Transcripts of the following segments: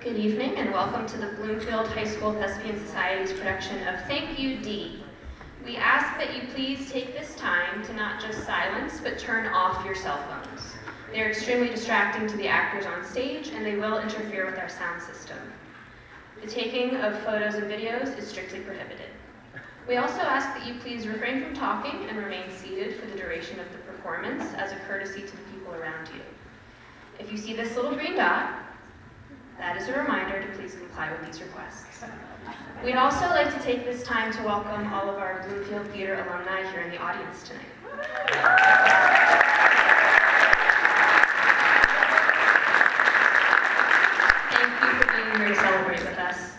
Good evening and welcome to the Bloomfield High School Thespian Society's production of Thank You, Dee. We ask that you please take this time to not just silence, but turn off your cell phones. They're extremely distracting to the actors on stage and they will interfere with our sound system. The taking of photos and videos is strictly prohibited. We also ask that you please refrain from talking and remain seated for the duration of the performance as a courtesy to the people around you. If you see this little green dot, that is a reminder to please comply with these requests. We'd also like to take this time to welcome all of our Bloomfield Theater alumni here in the audience tonight. Thank you for being here to celebrate with us.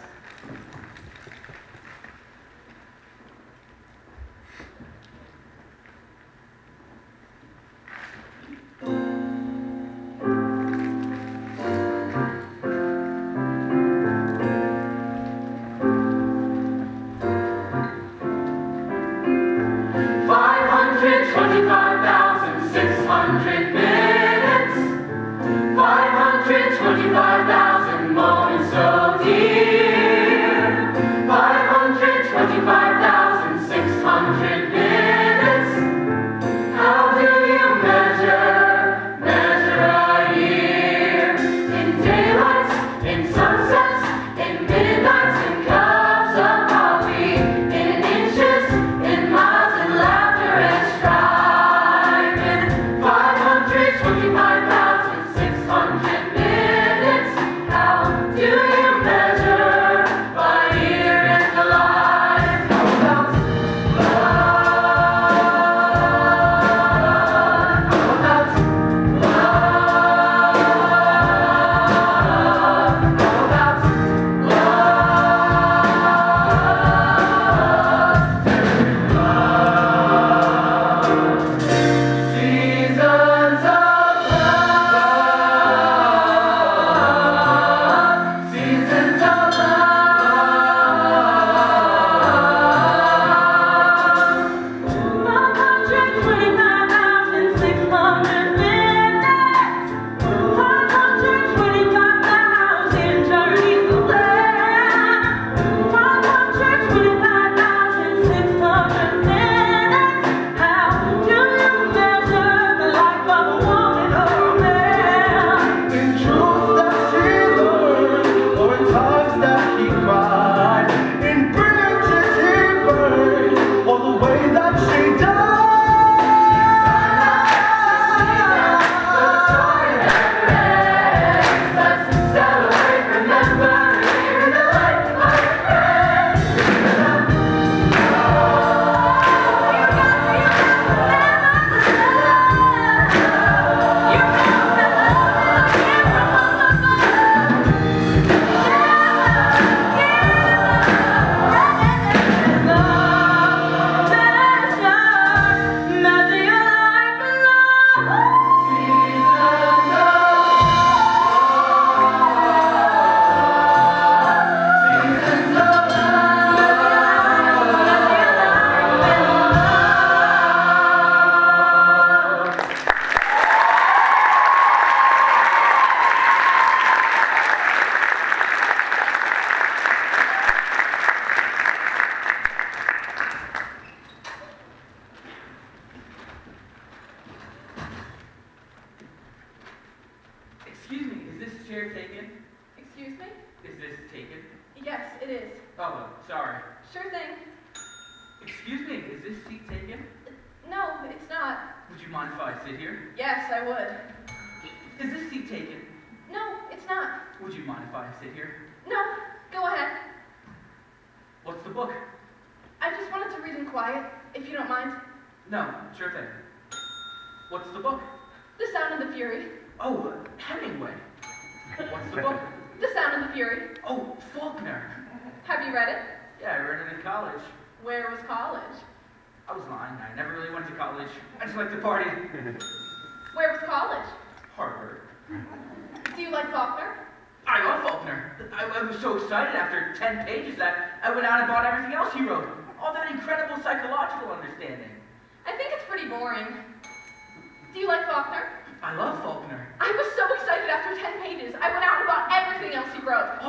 I love Faulkner. I was so excited after 10 pages. I went out and bought everything else he wrote.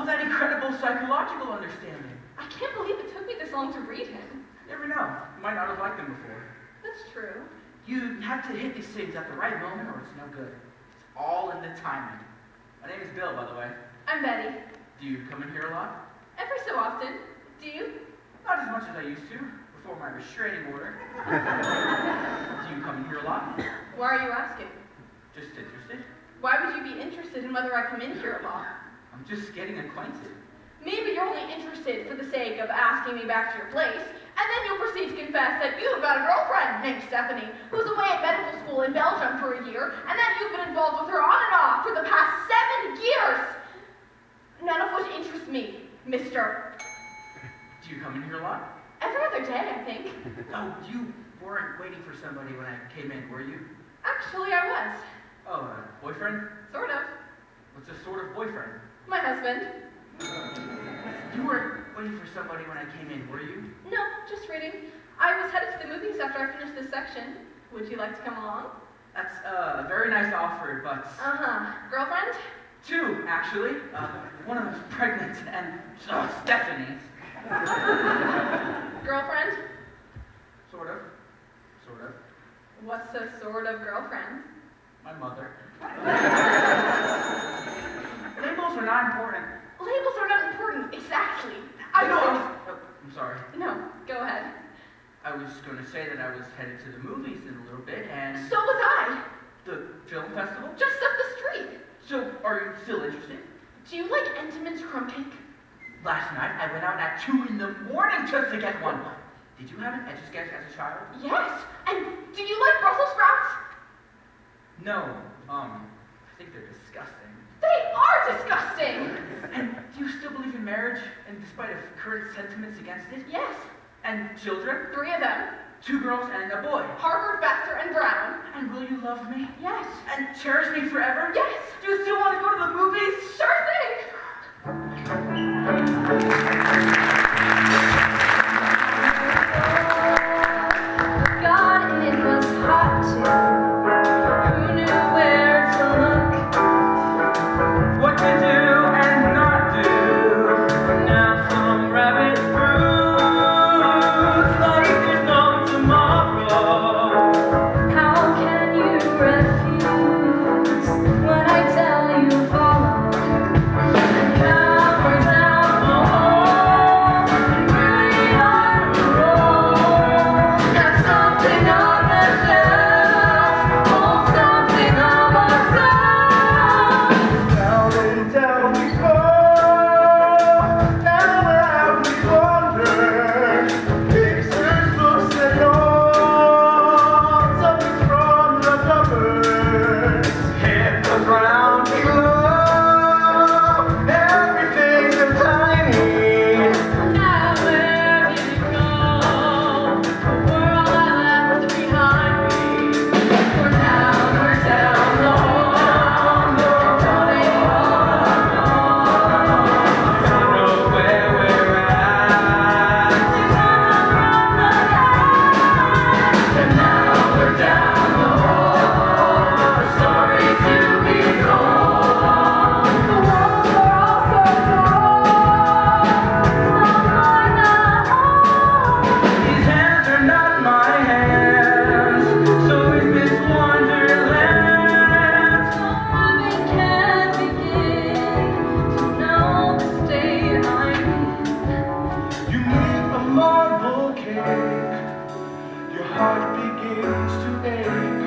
psychological understanding. I can't believe it took me this long to read him. You never know. You might not have liked him before. That's true. You have to hit these things at the right moment or it's no good. It's all in the timing. My name is Bill, by the way. I'm Betty. Do you come in here a lot? Every so often. Do you? Not as much as I used to, before my restraining order. Do you come in here a lot? Why are you asking? Just interested? Why would you be interested in whether I come in here a lot? I'm just getting acquainted. Maybe you're only interested for the sake of asking me back to your place, and then you'll proceed to confess that you've got a girlfriend named Stephanie, who's away at medical school in Belgium for a year, and that you've been involved with her on and off for the past 7 years. None of which interests me, mister. Do you come in here a lot? Every other day, I think. Oh, you weren't waiting for somebody when I came in, were you? Actually, I was. Oh, boyfriend? Sort of. What's a sort of boyfriend? My husband. You weren't waiting for somebody when I came in, were you? No, just reading. I was headed to the movies after I finished this section. Would you like to come along? That's a very nice offer, but... Girlfriend? 2, actually. One of them's pregnant, and Stephanie. Girlfriend? Sort of. Sort of. What's a sort of girlfriend? My mother. Labels are not important. Labels are not important, exactly. I'm sorry. No, go ahead. I was going to say that I was headed to the movies in a little bit, and... So was I. The film festival? Just up the street. So, are you still interested? Do you like Entenmann's crumb cake? Last night, I went out at 2 in the morning just to get one. Did you have an Etch-a-Sketch as a child? Yes. And do you like Brussels sprouts? No. I think they're disgusting. They are disgusting. And do you still believe in marriage, in spite of current sentiments against it? Yes. And children? 3 of them. 2 girls and a boy. Harvard, Baxter, and Brown. And will you love me? Yes. And cherish me forever? Yes. Do you still want to go to the movies? Sure thing. God, it was hot too. Who knew where to look? What to do and not do. Now some rabbit proves like there's no tomorrow. How can you refuse when I tell you follow? And now we're down the hall, and really on the roll. Have something on the shelf, hold something of ourselves. Down and down we fall, down and we wander. Pictures, books, and all, something from the cupboard. Hit the ground below, everything's so tiny. Now where did it go? The world I left behind me. We're down the hall, running I know where we're at. and now we're down the hall. Stories to be told. The walls are all so tall. Not now. These hands are not my hands, so is this wonderland. Living can't begin to know the state I'm in. You need a marble cake, your heart begins to ache.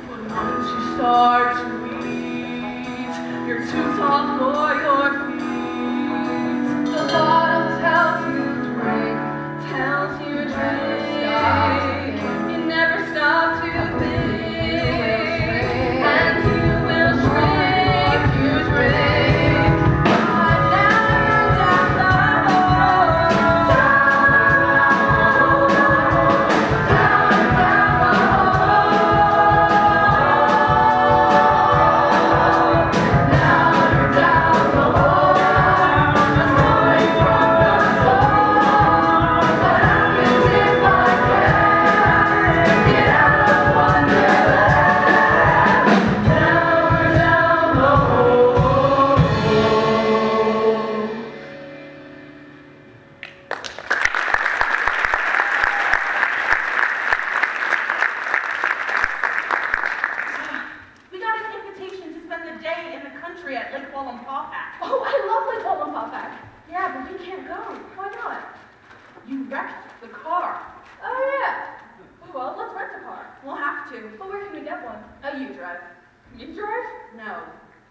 But once you start to eat, you're too tall for your feet. The bottle tells you drink, tells you drink. You never stop to think, and you will shrink, you shrink. But now you're down the hall, down the hall. Now you're down the country at Lake Wallenpaupack. Oh, I love Lake Wallenpaupack. Yeah, but we can't go. Why not? You wrecked the car. Oh, yeah. Well, let's rent a car. We'll have to. But where can we get one? You drive. You drive? No,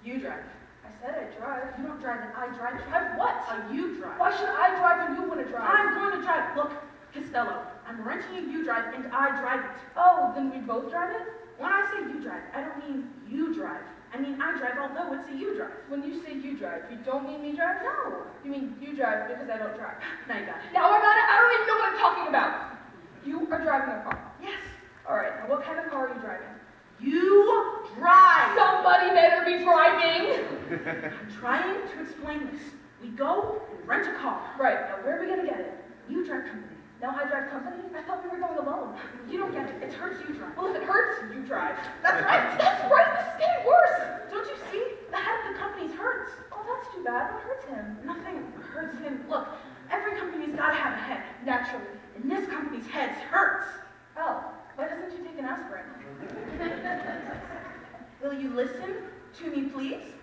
you drive. I said I drive. You don't drive it, I drive. Drive what? You drive. Why should I drive when you want to drive? I'm going to drive. Look, Costello, I'm renting you drive and I drive it. Oh, then we both drive it? When I say you drive, I don't mean you drive. I mean I drive, although it's a you drive. When you say you drive, you don't mean me drive? No. You mean you drive because I don't drive. Now you got it. Now I got it. I don't even know what I'm talking about. You are driving a car. Yes. All right. Now what kind of car are you driving? You drive. Somebody better be driving. I'm trying to explain this. We go and rent a car. Right. Now where are we gonna get it? You drive company. Now I drive company? I thought we were going alone. You don't get it. It hurts you drive. Well, if it hurts, you drive. That's right. That's right. This is getting worse. Don't you see? The head of the company's hurts. Oh, that's too bad. What hurts him? Nothing hurts him. Look, every company's got to have a head. Naturally. And this company's head hurts. Oh, why doesn't you take an aspirin? Will you listen to me, please?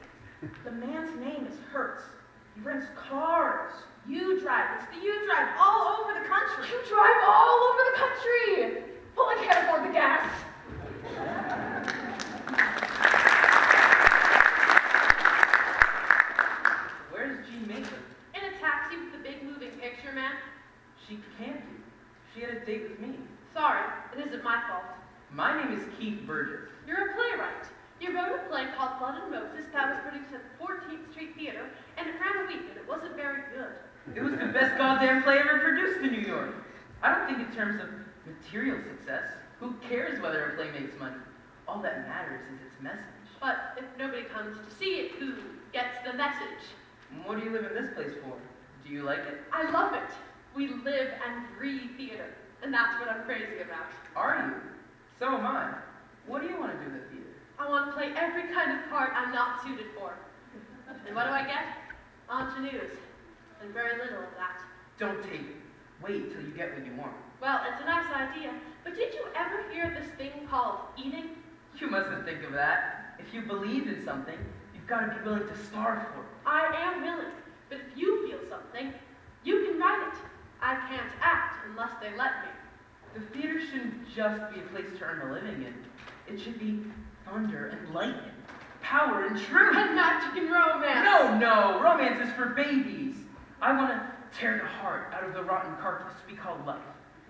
The man's name is Hertz. He rents cars. You drive. It's the you drive all over the country. You drive all over the country. Well, I can't afford the gas. Where's Jean Mason? In a taxi with the big moving picture man? She can't be. She had a date with me. Sorry, it isn't my fault. My name is Keith Burgess. You're a playwright. You wrote a play called Blood and Roses that was produced at the 14th Street Theater, and it ran a week, and it wasn't very good. It was the best goddamn play ever produced in New York. I don't think in terms of material success. Who cares whether a play makes money? All that matters is its message. But if nobody comes to see it, who gets the message? What do you live in this place for? Do you like it? I love it. We live and breathe theater, and that's what I'm crazy about. Are you? So am I. What do you want to do in the theater? I want to play every kind of part I'm not suited for. And what do I get? Ingenues. And very little of that. Don't take it. Wait till you get what you want. Well, it's a nice idea, but did you ever hear this thing called eating? You mustn't think of that. If you believe in something, you've got to be willing to starve for it. I am willing, but if you feel something, you can write it. I can't act unless they let me. The theater shouldn't just be a place to earn a living in. It should be thunder and lightning, power and truth. And magic and romance. No, romance is for babies. I want to tear the heart out of the rotten carcass we call life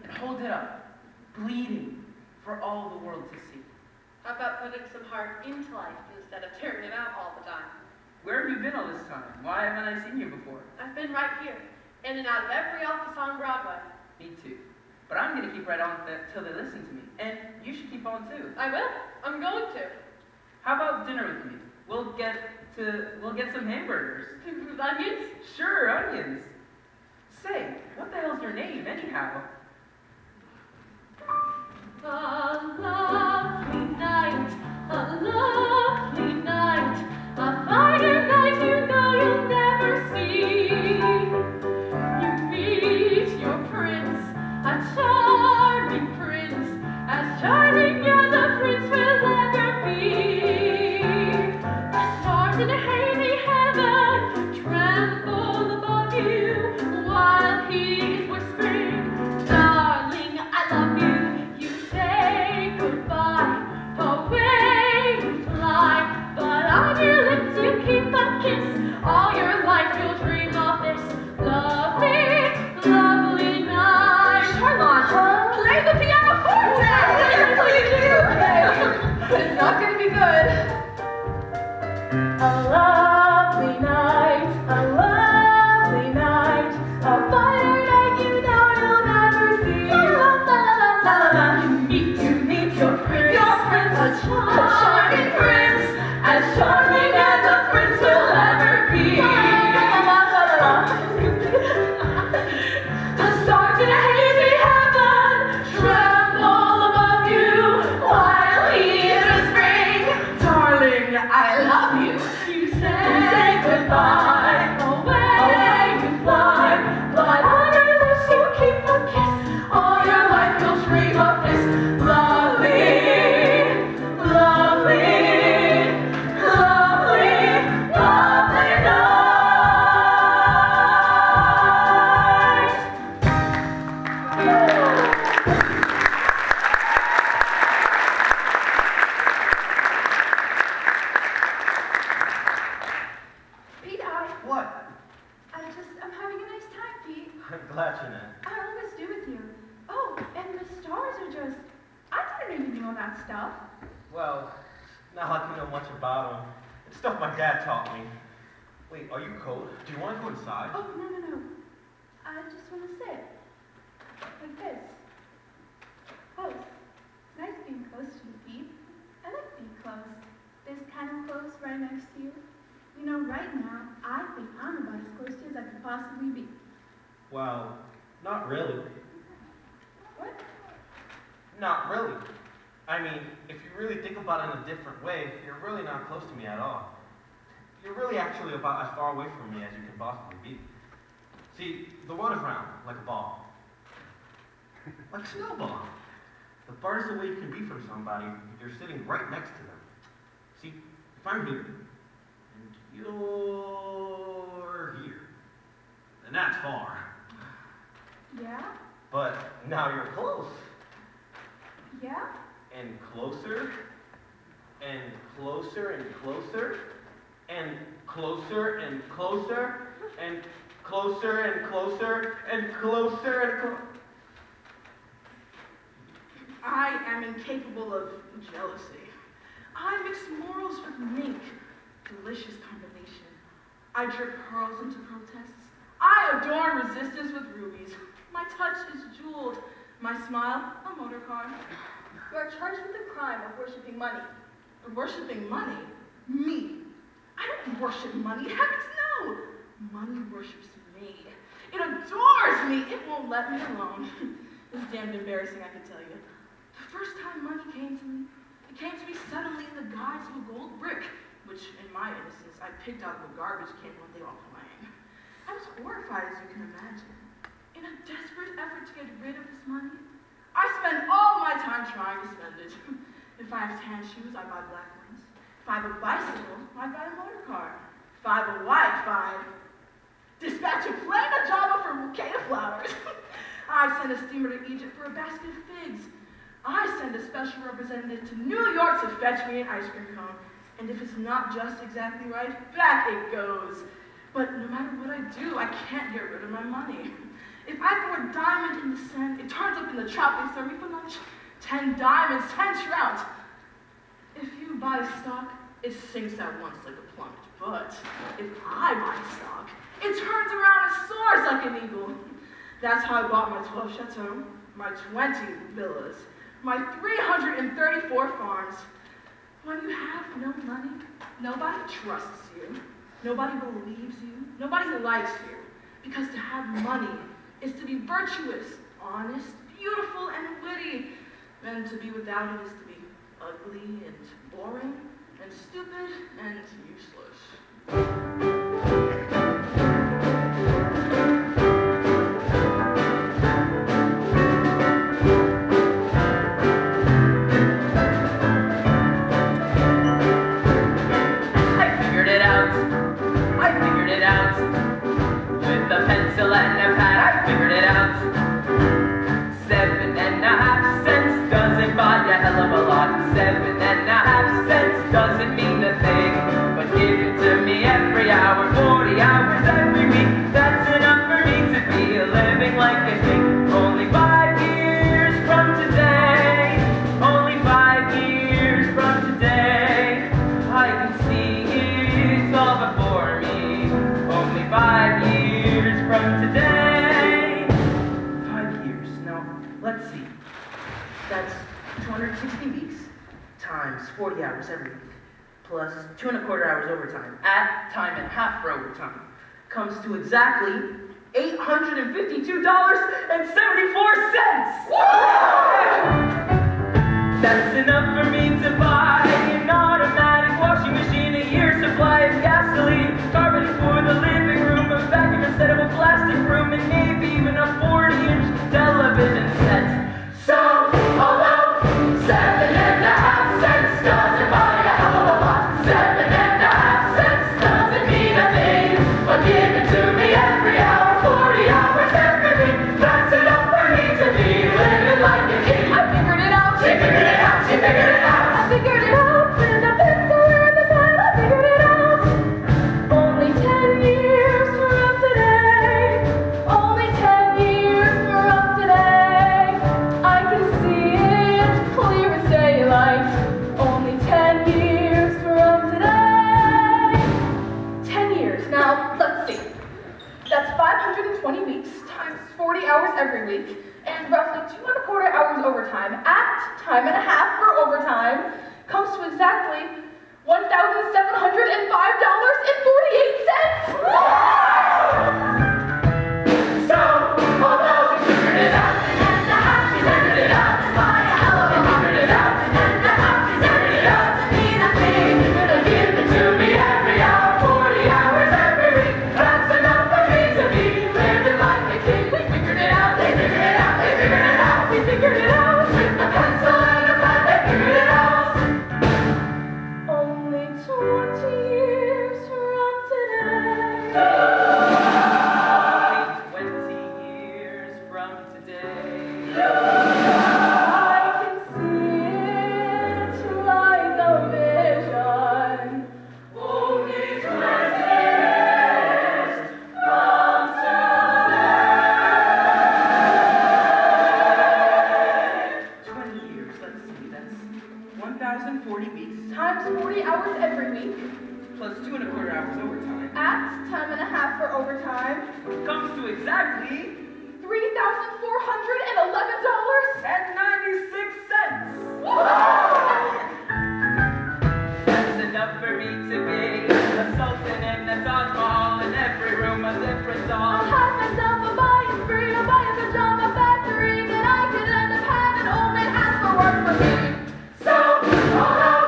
and hold it up, bleeding for all the world to see. How about putting some heart into life instead of tearing it out all the time? Where have you been all this time? Why haven't I seen you before? I've been right here, in and out of every office on Broadway. Me too. But I'm going to keep right on till they listen to me. And you should keep on too. I will. I'm going to. How about dinner with me? We'll get some hamburgers. With onions? Sure, onions. Say, what the hell's your name anyhow? A lovely night, a lovely night, a finer night you know you'll never see. You meet your prince, a charming prince, as charming as a prince will ever be. The stars in a hazy heaven tremble above you, while he is whispering, darling, I love you. You say goodbye, away you fly, but on your lips you keep a kiss. All your life you'll dream of this lovely, lovely night. Charlotte, play the pianoforte! Yes, please do. Okay, but it's not going to be good. A lovely night, a lovely night, a fire night you know you'll never see. You meet your prince, a charming prince, as charming as a prince will ever be. The stars in a hazy heaven tremble above you, while he is whispering, darling, I love you. You say goodbye, away you fly, but on your lips you keep a kiss. All your life you'll dream of this lovely, lovely, lovely glad, Jeanette. I always do with you. Oh, and the stars are just... I didn't know you knew all that stuff. Well, it's not like I know much about them. It's stuff my dad taught me. Wait, are you cold? Do you want to go inside? Oh, no. I just want to sit. Like this. Close. It's nice being close to you, Pete. I like being close. This kind of close right next to you. You know, right now, I think I'm about as close to you as I could possibly be. Well, not really. What? Not really. I mean, if you really think about it in a different way, you're really not close to me at all. You're really actually about as far away from me as you can possibly be. See, the world is round, like a ball. Like a snowball. The farthest away you can be from somebody, you're sitting right next to them. See, if I'm here, and you're here, then that's far. Yeah? But now you're close. Yeah? And closer, and closer, and closer, and closer, and closer, and closer, and closer, and closer, and closer. I am incapable of jealousy. I mix morals with mink. Delicious combination. I drip pearls into protests. I adorn resistance with rubies. My touch is jeweled. My smile, a motor car. You are charged with the crime of worshiping money. Worshipping money? Me? I don't worship money. Heavens no! Money worships me. It adores me. It won't let me alone. It's damned embarrassing, I can tell you. The first time money came to me, it came to me suddenly in the guise of a gold brick, which, in my innocence, I picked out of a garbage can one day while playing. I was horrified, as you can imagine. In a desperate effort to get rid of this money, I spend all my time trying to spend it. If I have tan shoes, I buy black ones. If I have a bicycle, I buy a motor car. If I have a wife, I dispatch a plane to Java for a bouquet of flowers. I send a steamer to Egypt for a basket of figs. I send a special representative to New York to fetch me an ice cream cone. And if it's not just exactly right, back it goes. But no matter what I do, I can't get rid of my money. If I throw a diamond in the sand, it turns up in the trout they serve me for lunch. 10 diamonds, 10 trout. If you buy a stock, it sinks at once like a plummet. But if I buy a stock, it turns around and soars like an eagle. That's how I bought my 12 chateaux, my 20 villas, my 334 farms. When you have no money, nobody trusts you, nobody believes you, nobody likes you. Because to have money is to be virtuous, honest, beautiful, and witty. And to be without it is to be ugly and boring and stupid and useless. With a pencil and a pad, I figured it out. 7.5 cents doesn't buy a hell of a lot. 7.5 cents doesn't mean a thing. But give it to me every hour, 40 hours every week. That's enough for me to be living like a king. Only 5 years from today. Only 5 years from today. I can see it's all before me. Only 5 years from today. 5 years. Now, let's see. That's 260 weeks times 40 hours every week, plus 2¼ hours overtime, at time and a half for overtime, comes to exactly $852.74. That's enough for me to buy an automatic washing machine, a year's supply of gasoline, carpet for the living room, a vacuum instead of a plastic room, and maybe even a 40-inch television set. So, although 7.5 cents doesn't buy a hell of a lot, 7.5 cents doesn't mean a thing, but give it to me every hour, 40 hours every week. That's enough for me to be living like a king. I figured it out. She figured it out. She figured it out. Now, let's see. That's 520 weeks times 40 hours every week, and roughly 2¼ hours overtime at time and a half for overtime comes to exactly $1,705.48. So, although we figured it out, and the happy figured it out, by a hell of a lot figured it out, and the happy figured it out, to be the thing, to give it to me every hour, 40 hours every week, that's enough for me to be living like a king. We figured it out, they figured it out, they figured it out, we figured it out, with a pencil and a pad, they figured it out. Only 20 years from today. 20 years from today. I can see it like a vision. Only 20 years from today. 20 years, let's see, that's 1,040 weeks Times 40 hours every week plus 2¼ hours overtime. at time and a half for overtime. Comes to exactly $3,411. That's enough for me to be a sultan in a Taj Mahal, in every room a different I'll song. have myself a buying spree, I'll buy a pajama factory, and I could end up having old man house for work for me. So, although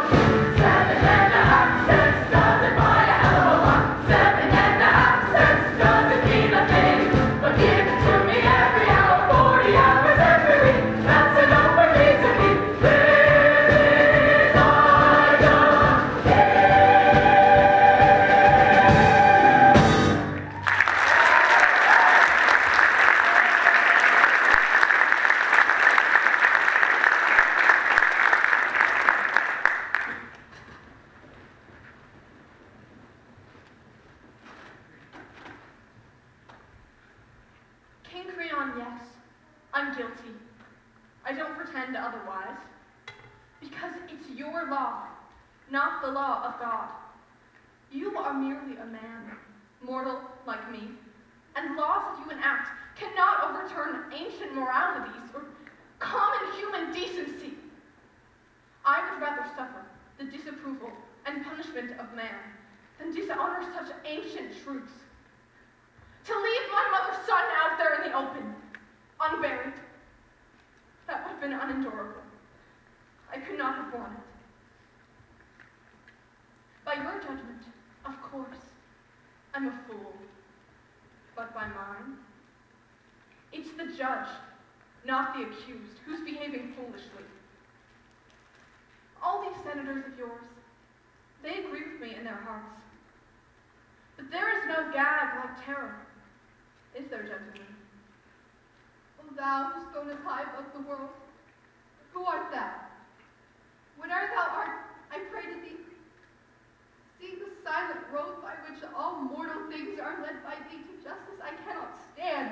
7.5 cents doesn't buy a hell of a lot, 7.5 cents doesn't mean a thing, but give it to me every hour, 40 hours every week, that's enough for me to be living like a King Creon, yes, I'm guilty. I don't pretend otherwise. Because it's your law, not the law of God. You are merely a man, mortal like me, and laws that you enact cannot overturn ancient moralities or common human decency. I would rather suffer the disapproval and punishment of man than dishonor such ancient truths. To leave my mother's son out there in the open, unburied, that would have been unendurable. I could not have borne it. By your judgment, of course, I'm a fool. But by mine, it's the judge, not the accused, who's behaving foolishly. All these senators of yours, they agree with me in their hearts. But there is no gag like terror, is there, gentlemen? O thou who stonest high above the world, who art thou? Whate'er thou art, I pray to thee, see the silent road by which all mortal things are led by thee to justice I cannot stand.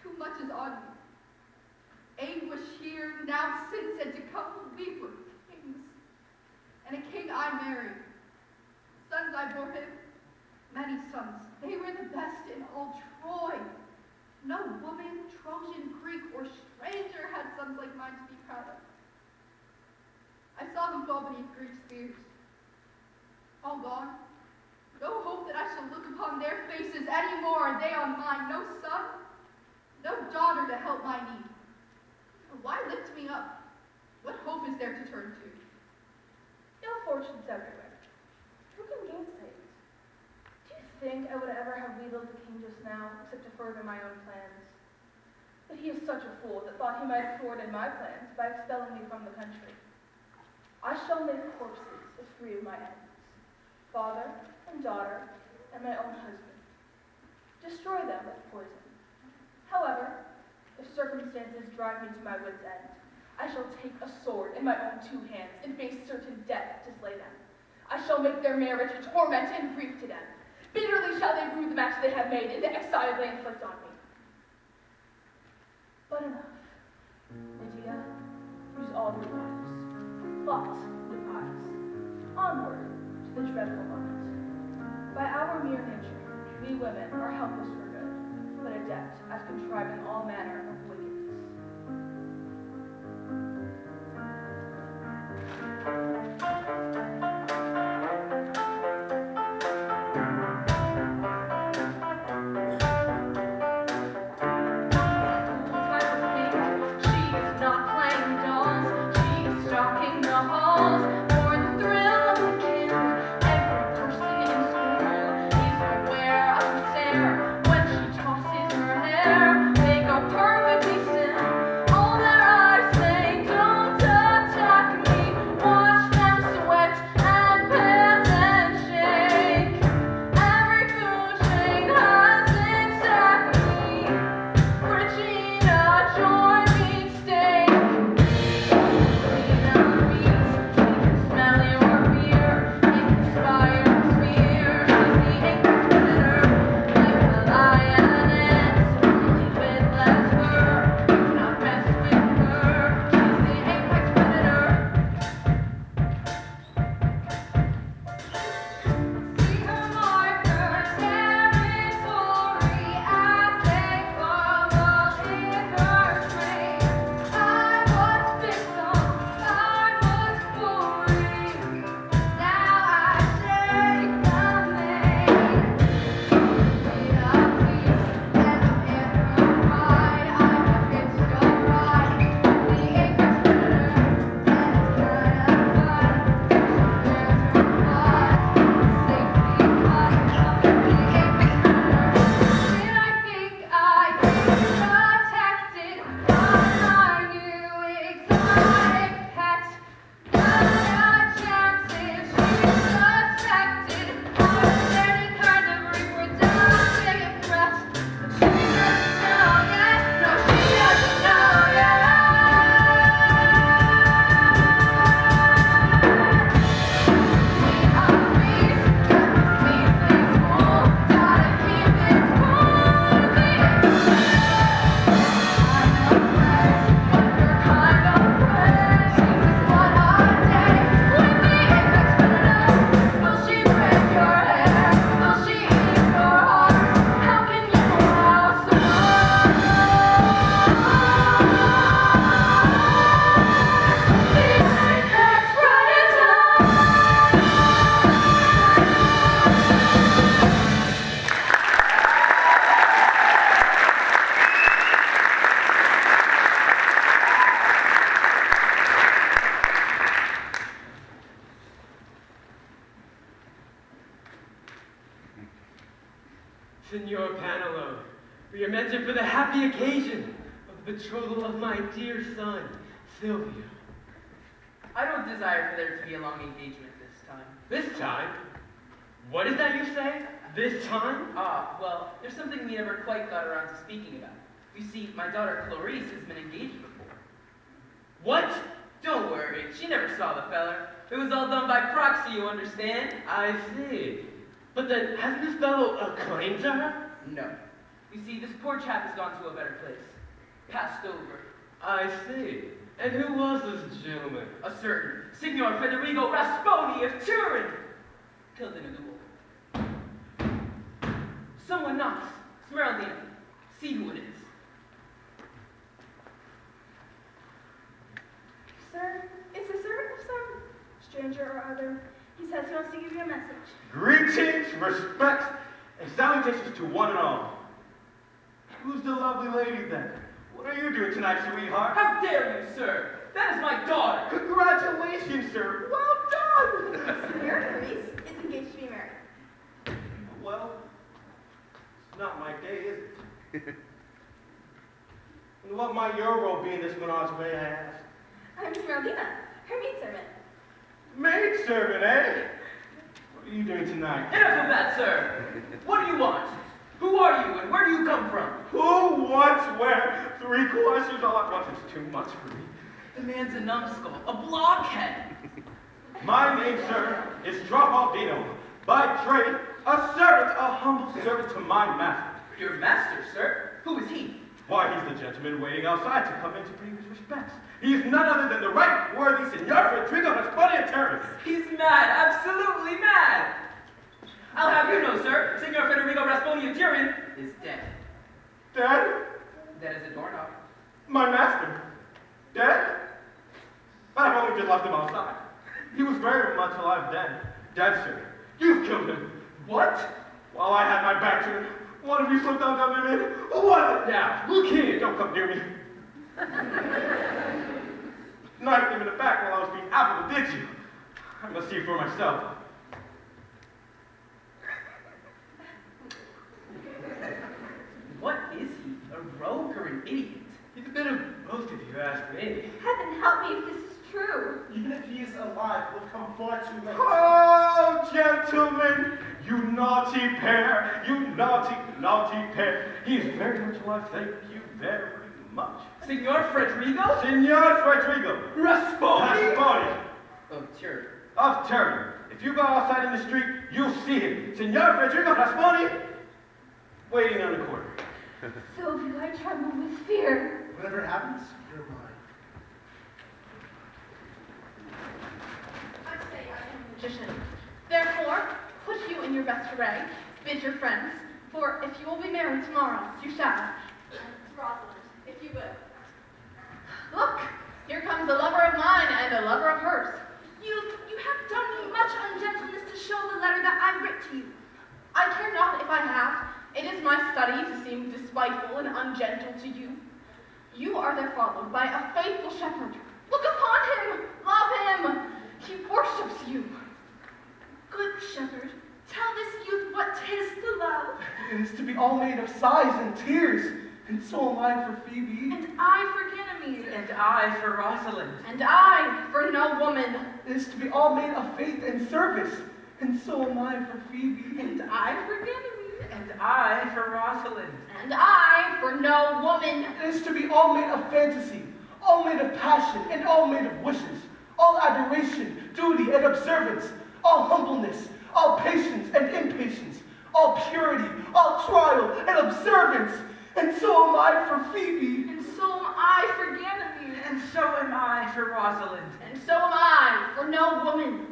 Too much is on me. Anguish here, now since and to come, we were kings. And a king I married. Sons I bore him, many sons. They were the best in all Troy. No woman, Trojan, Greek, or stranger had sons like mine to be proud of. I saw them fall beneath Greek spears. All gone. No hope that I shall look upon their faces any more, and they on mine. No son, no daughter to help my need. Why lift me up? What hope is there to turn to? Ill fortune's everywhere. Who can gainsay it? Do you think I would ever have wheedled the king just now, except to further my own plans? But he is such a fool that thought he might have thwarted my plans by expelling me from the country. I shall make corpses of 3 of my enemies, father and daughter and my own husband. Destroy them with poison. However, if circumstances drive me to my wit's end, I shall take a sword in my own 2 hands and face certain death to slay them. I shall make their marriage a torment and grief to them. Bitterly shall they rue the match they have made and the exile they inflict on me. But enough. Lydia, use all your lives. Fought with eyes. Onward to the dreadful moment. By our mere human nature, we women are helpless for good, but adept at contriving all manner of wickedness. She's not playing dolls, she's stalking the halls for the thrill of the kill. Every person in school is aware of the stare when she tosses her hair. They go perfectly still. All their eyes say, "Don't attack me." Watch them sweat and pant and shake. Every food chain has its acne. Regina, join me, steak. Regina meats, we can smell your fear. It inspires fear. She's the apex predator, like a lioness, only with less fur. Do not mess with her. She's the apex predator. See her mark her territory as they follow in her train. I was victim, I was glory. Now I shake the mane. Made of peace and of her pride. I have hitched a ride. The apex predator, and it's kind of fun. There's her blood. Safety comes from the apex predator. Did I think I'd be protected by my new exotic pet? Not a chance if she's suspected of any kind of reproductive threat. But she doesn't know yet. No, she doesn't know yet. Signor Panelo, we are mentioned for the happy occasion of the betrothal of my dear son, Silvio. I don't desire for there to be a long engagement this time. This time? What is that you say? This time? Well, there's something we never quite got around to speaking about. You see, my daughter Clarice has been engaged before. What? Don't worry, she never saw the feller. It was all done by proxy, you understand? I see. But then, hasn't this fellow a claim to her? No. You see, this poor chap has gone to a better place. Passed over. I see. And who was this gentleman? A certain Signor Federigo Rasponi of Turin. Killed in a duel. Someone knocks. Smeraldina. See who it is. Sir, it's a servant of some stranger or other. He says he wants to give you a message. Greetings, respects, and salutations to one and all. Who's the lovely lady then? What are you doing tonight, sweetheart? How dare you, sir? That is my daughter. Congratulations, sir. Well done. Senor Clarice is engaged to be married. Well, it's not my day, is it? And what might your role be in this menage, may I ask? I'm Smeraldina, her maidservant. Maidservant, eh? What are you doing tonight? Enough of that, sir. What do you want? Who are you and where do you come from? Who, what, where? Three questions all at once. It's too much for me. The man's a numbskull, a blockhead. My name, sir, is Trapaldino. By trade, a servant, a humble servant to my master. Your master, sir? Who is he? Why, he's the gentleman waiting outside to come in to pay his respects. He is none other than the right worthy Senor Federigo Rasponi of Turin. He's mad, absolutely mad. I'll have you know, sir, Senor Oh, I had my back to it. One of you slipped down under me. Who was it? Now, look here. Don't come near me. Knifed him in the back while I was being apples, did you? I must see for myself. What is he? A rogue or an idiot? He's a bit of both if you ask me. Heaven help me if this is true. Even if he is alive, we'll come far too late. Oh, gentlemen, you naughty pair, you naughty, naughty pair. He is very much alive, thank you very much. Senor Frederigo? Signor Frederigo. Rasponi? Rasponi Oh, sure. of Turner. If you go outside in the street, you'll see him. Signor Frederigo Rasponi, waiting on the corner. Silvio, I tremble with fear. Whatever happens, you're mine. I say I am a magician. Therefore, put you in your best array, bid your friends, for if you will be married tomorrow, you shall. To Rosalind, if you will. Look, here comes a lover of mine and a lover of hers. You have done me much ungentleness to show the letter that I writ to you. I care not if I have. It is my study to seem despiteful and ungentle to you. You are there followed by a faithful shepherd. Look upon him, love him. He worships you. Good shepherd, tell this youth what 'tis to love. It is to be all made of sighs and tears, and so am I for Phoebe. And I for Ganymede. And I for Rosalind. And I for no woman. It is to be all made of faith and service, and so am I for Phoebe. And I for Ganymede. And I for Rosalind. And I for no woman. It is to be all made of fantasy, all made of passion, and all made of wishes, all adoration, duty, and observance, all humbleness, all patience and impatience, all purity, all trial and observance. And so am I for Phoebe. And so am I for Ganymede. And so am I for Rosalind. And so am I for no woman.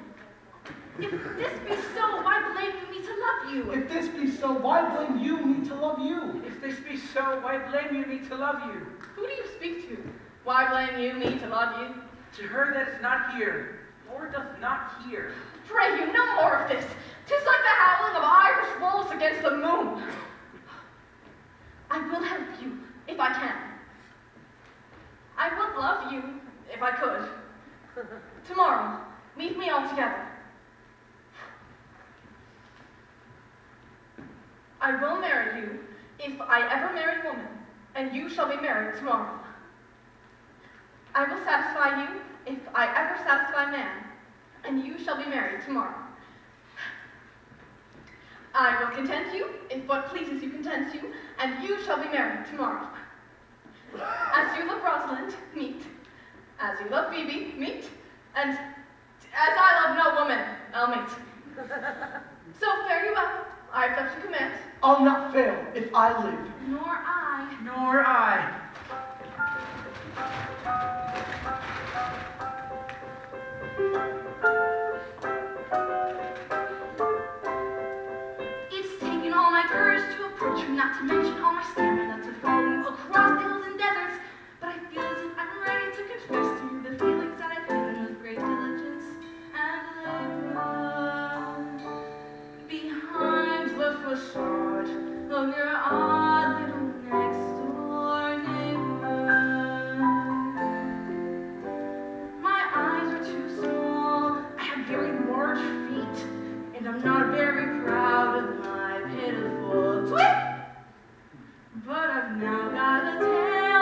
If this be so, why blame you me to love you? If this be so, why blame you me to love you? If this be so, why blame you me to love you? Who do you speak to? Why blame you me to love you? To her that is not here, or doth not hear. Pray you, no more of this. 'Tis like the howling of Irish wolves against the moon. I will help you, if I can. I would love you, if I could. Tomorrow, meet me all together. I will marry you, if I ever marry woman, and you shall be married tomorrow. I will satisfy you, if I ever satisfy man, and you shall be married tomorrow. I will content you, if what pleases you contents you, and you shall be married tomorrow. As you love Rosalind, meet. As you love Phoebe, meet. And as I love no woman, I'll meet. So fare you well. I have such a command. I'll not fail if I live. Nor I. Nor I. It's taken all my courage to approach you, not to mention all my stamina to follow you across hills and deserts. But I feel as if I'm ready to confess to you the feelings that I've given with great diligence and labor. Behind the facade of your odd little next door neighbor, my eyes are too small. I have very large feet, and I'm not very proud of my pitiful twit. But I've now got a tail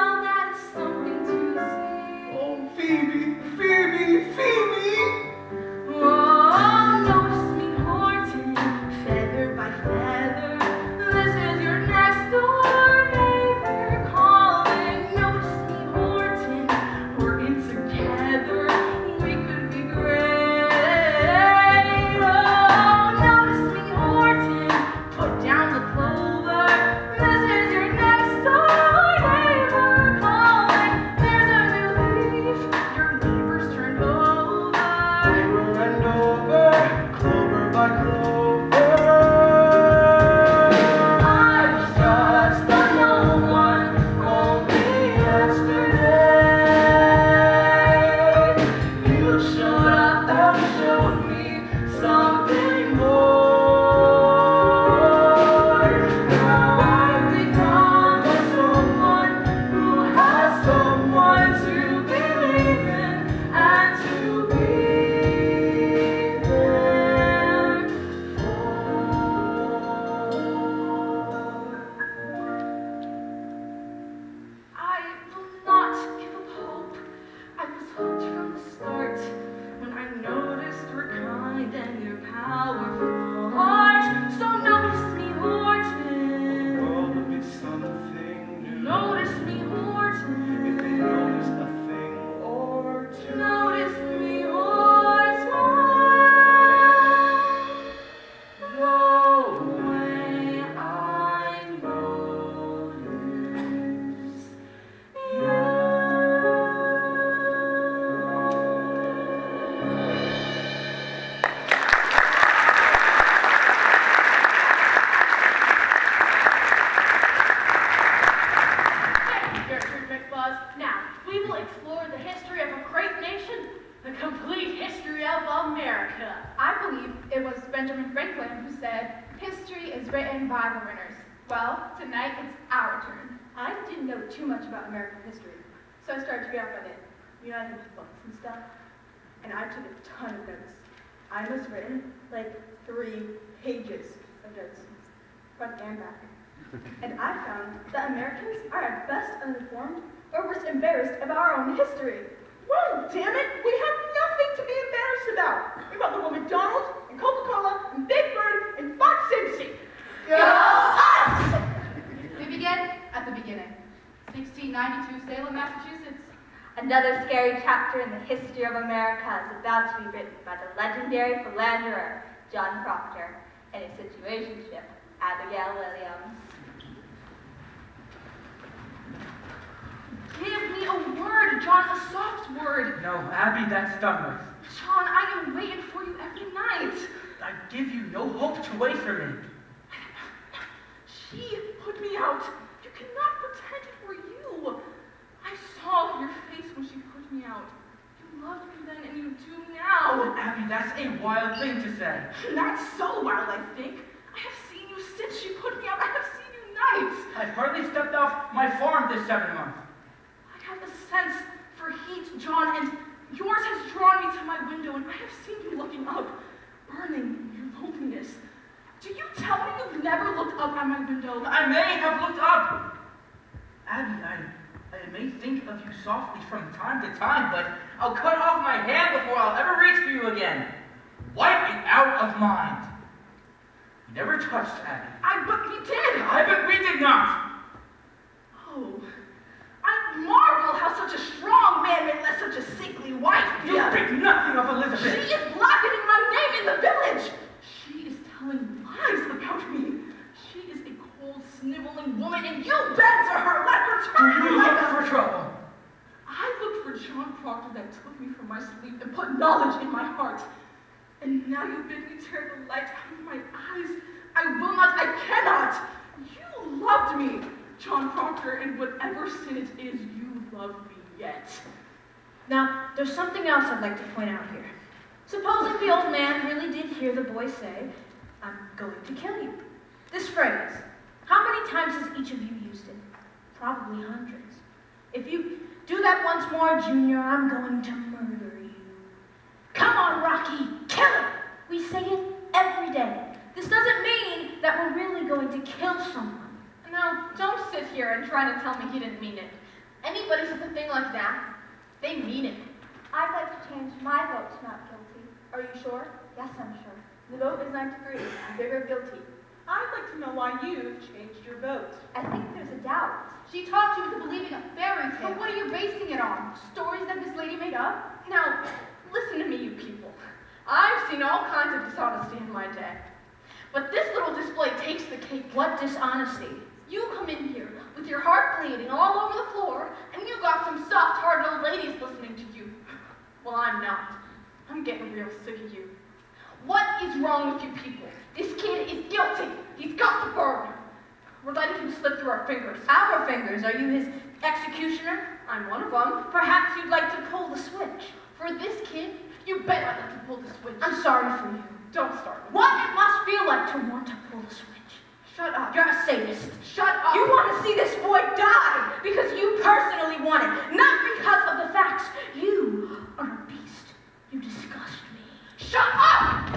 Benjamin Franklin, who said, "History is written by the winners." Well, tonight it's our turn. I didn't know too much about American history, so I started to read up on it. You know, I looked at books and stuff, and I took a ton of notes. I must have written like 3 pages of notes, front and back. And I found that Americans are at best uninformed or worse embarrassed about our own history. Well, damn it, we have nothing to be embarrassed about. We've got little McDonald's and Coca-Cola and Big Bird and Fox Cincy. Go us! We begin at the beginning. 1692, Salem, Massachusetts. Another scary chapter in the history of America is about to be written by the legendary philanderer, John Proctor, and his situationship, Abigail Williams. Give me a word, John, a soft word. No, Abby, that's done John, I am waiting for you every night. with. I give you no hope to wait for me. She put me out. You cannot pretend it were you. I saw your face when she put me out. You loved me then and you do Oh, now. Abby, that's a wild thing to say. Not so wild, I think. I have seen you since she put me out. I have seen you nights. I've hardly stepped off my farm this 7 months. I have a sense for heat, John, and yours has drawn me to my window, and I have seen you looking up, burning in your loneliness. Do you tell me you've never looked up at my window? I may have looked up. Abby, I may think of you softly from time to time, but I'll cut off my hand before I'll ever reach for you again. Wipe it out of mind. You never touched Abby. But you did. But we did not. Oh, I marvel how such a strong man may let such a sickly wife be. You speak nothing of She Elizabeth. is blackening my name in the village. She is telling lies about me. She is a cold, sniveling woman, and you bend to her. Let her Do turn you you look like a... for trouble? I looked for John Proctor that took me from my sleep and put knowledge in my heart. And now you bid me tear the light out of my eyes. I will not, I cannot. You loved me, John Proctor, and whatever sin it is, you love me yet. Now, there's something else I'd like to point out here. Supposing the old man really did hear the boy say, "I'm going to kill you." This phrase, how many times has each of you used it? Probably hundreds. If you do that once more, Junior, I'm going to murder you. Come on, Rocky, kill him! We say it every day. This doesn't mean that we're really going to kill someone. Now, don't sit here and try to tell me he didn't mean it. Anybody says a thing like that, they mean it. I'd like to change my vote to not guilty. Are you sure? Yes, I'm sure. The vote is 9-3 in favor of guilty. I'd like to know why you've changed your vote. I think there's a doubt. She talked you into believing a fairy tale. But what are you basing it on? Stories that this lady made up? Now, listen to me, you people. I've seen all kinds of dishonesty in my day. But this little display takes the cake. What dishonesty? You come in here with your heart bleeding all over the floor, and you got some soft-hearted old ladies listening to you. Well, I'm not. I'm getting real sick of you. What is wrong with you people? This kid is guilty. He's got to burn. We're letting him slip through our fingers. Our fingers. Are you his executioner? I'm one of them. Perhaps you'd like to pull the switch. For this kid, you bet I'd like to pull the switch. I'm sorry for you. Don't start. What it must feel like to want to pull the switch. Shut up. You're a sadist. Shut up. You want to see this boy die because you personally want it, not because of the facts. You are a beast. You disgust me. Shut up!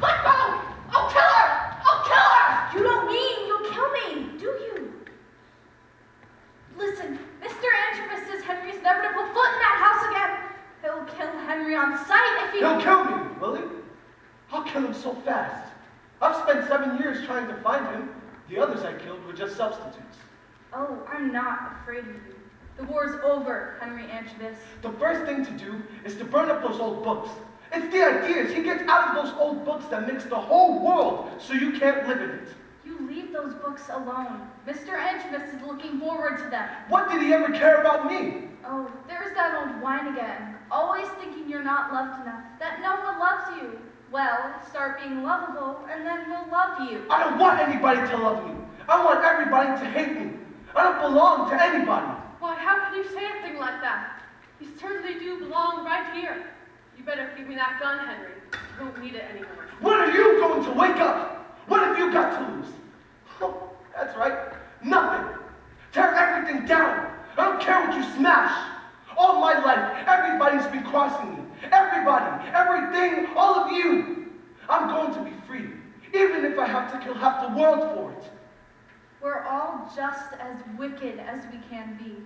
Let go! I'll kill her! I'll kill her! You don't mean you'll kill me, do you? Listen, Mr. Antrobus says Henry's never to put foot in that house again. He'll kill Henry on sight if he... He'll kill me, will he? I'll kill him so fast. I've spent 7 years trying to find him. The others I killed were just substitutes. Oh, I'm not afraid of you. The war's over, Henry Antrobus. The first thing to do is to burn up those old books. It's the ideas he gets out of those old books that mix the whole world so you can't live in it. You leave those books alone. Mr. Antrobus is looking forward to them. What did he ever care about me? Oh, there's that old whine again. Always thinking you're not loved enough, that no one loves you. Well, start being lovable, and then we'll love you. I don't want anybody to love me. I want everybody to hate me. I don't belong to anybody. Why, how can you say a thing like that? You certainly do belong right here. You better give me that gun, Henry. You don't need it anymore. When are you going to wake up? What have you got to lose? Oh, that's right. Nothing. Tear everything down. I don't care what you smash. All my life, everybody's been crossing me. Everybody, everything, all of you. I'm going to be free, even if I have to kill half the world for it. We're all just as wicked as we can be,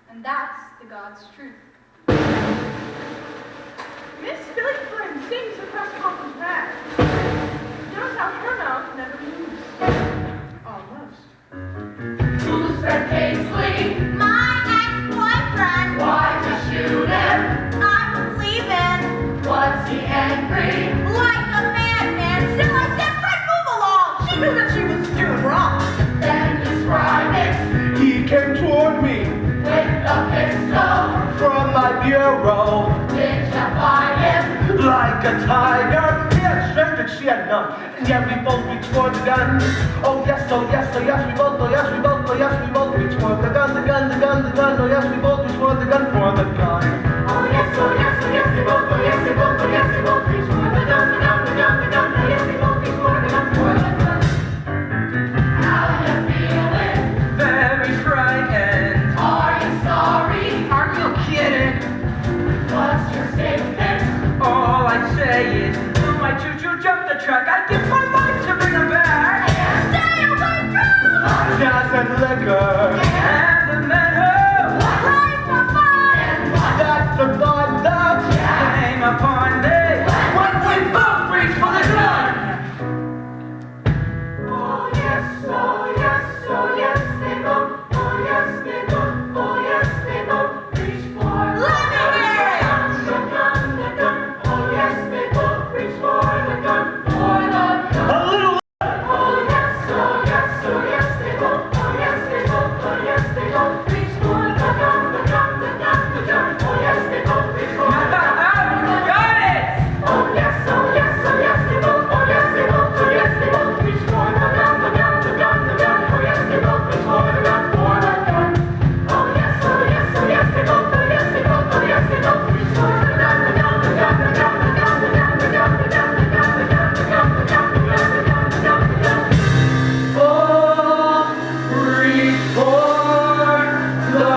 and that's the God's truth. Miss Billy Flynn sings the press conference back. Notice how her mouth never moves. Almost. Who said Kingsley? My ex-boyfriend. Why'd you shoot him? I was leaving. Was he angry? Like a madman. Still, I said, Fred, move along. She knew that she was doing wrong. Then describe it He came toward me with a pistol. from my bureau Did you find him? like a tiger. He had strength and she had none. And yet we both reached for the gun. Oh yes, oh yes, oh yes, we both, oh yes, we both, oh yes, we both reached for the gun, the gun, the gun, the gun. Oh yes, we both reached for the gun, for the gun. Oh yes, oh yes, oh yes, we both, oh yes, we both, oh yes, we both reach for the gun, the gun, the gun, the gun. Oh yes, we both reach for the gun, for the gun. How you feeling? Very frightened. Are you sorry? Are you kidding? What's your statement? All I say is, will my choo-choo jump the truck? I'd give my life to bring her back. Stay away from Jazz and liquor. And the men who Right for fun. That's the blood that came upon me when we both reached for the gun. Oh yes, oh yes, oh yes, they both, oh yes, they both, oh yes, they both reached for the Let me hear it. gun, the gun, the gun. Oh yes, they both reached for the gun, for the gun. a little. Oh yes, oh yes, oh yes, they both, oh yes, they both, oh yes, they both reached for the gun, the gun, the gun, the gun. Oh yes, they both reached for the gun. Got it! Oh yes, oh yes, oh yes, they both, oh yes, they both, oh yes, they both reached for the gun, the gun, the gun, the gun. Oh yes, they both reached for the gun, for the gun. Oh yes, oh yes, oh yes, they both, oh yes, they both, oh yes, they both reached for the gun, the gun, the gun, the gun, the gun, the gun, the gun, the gun, the gun, the gun, the gun, the gun, the gun, the gun, the gun, the gun, the gun. Both reach for the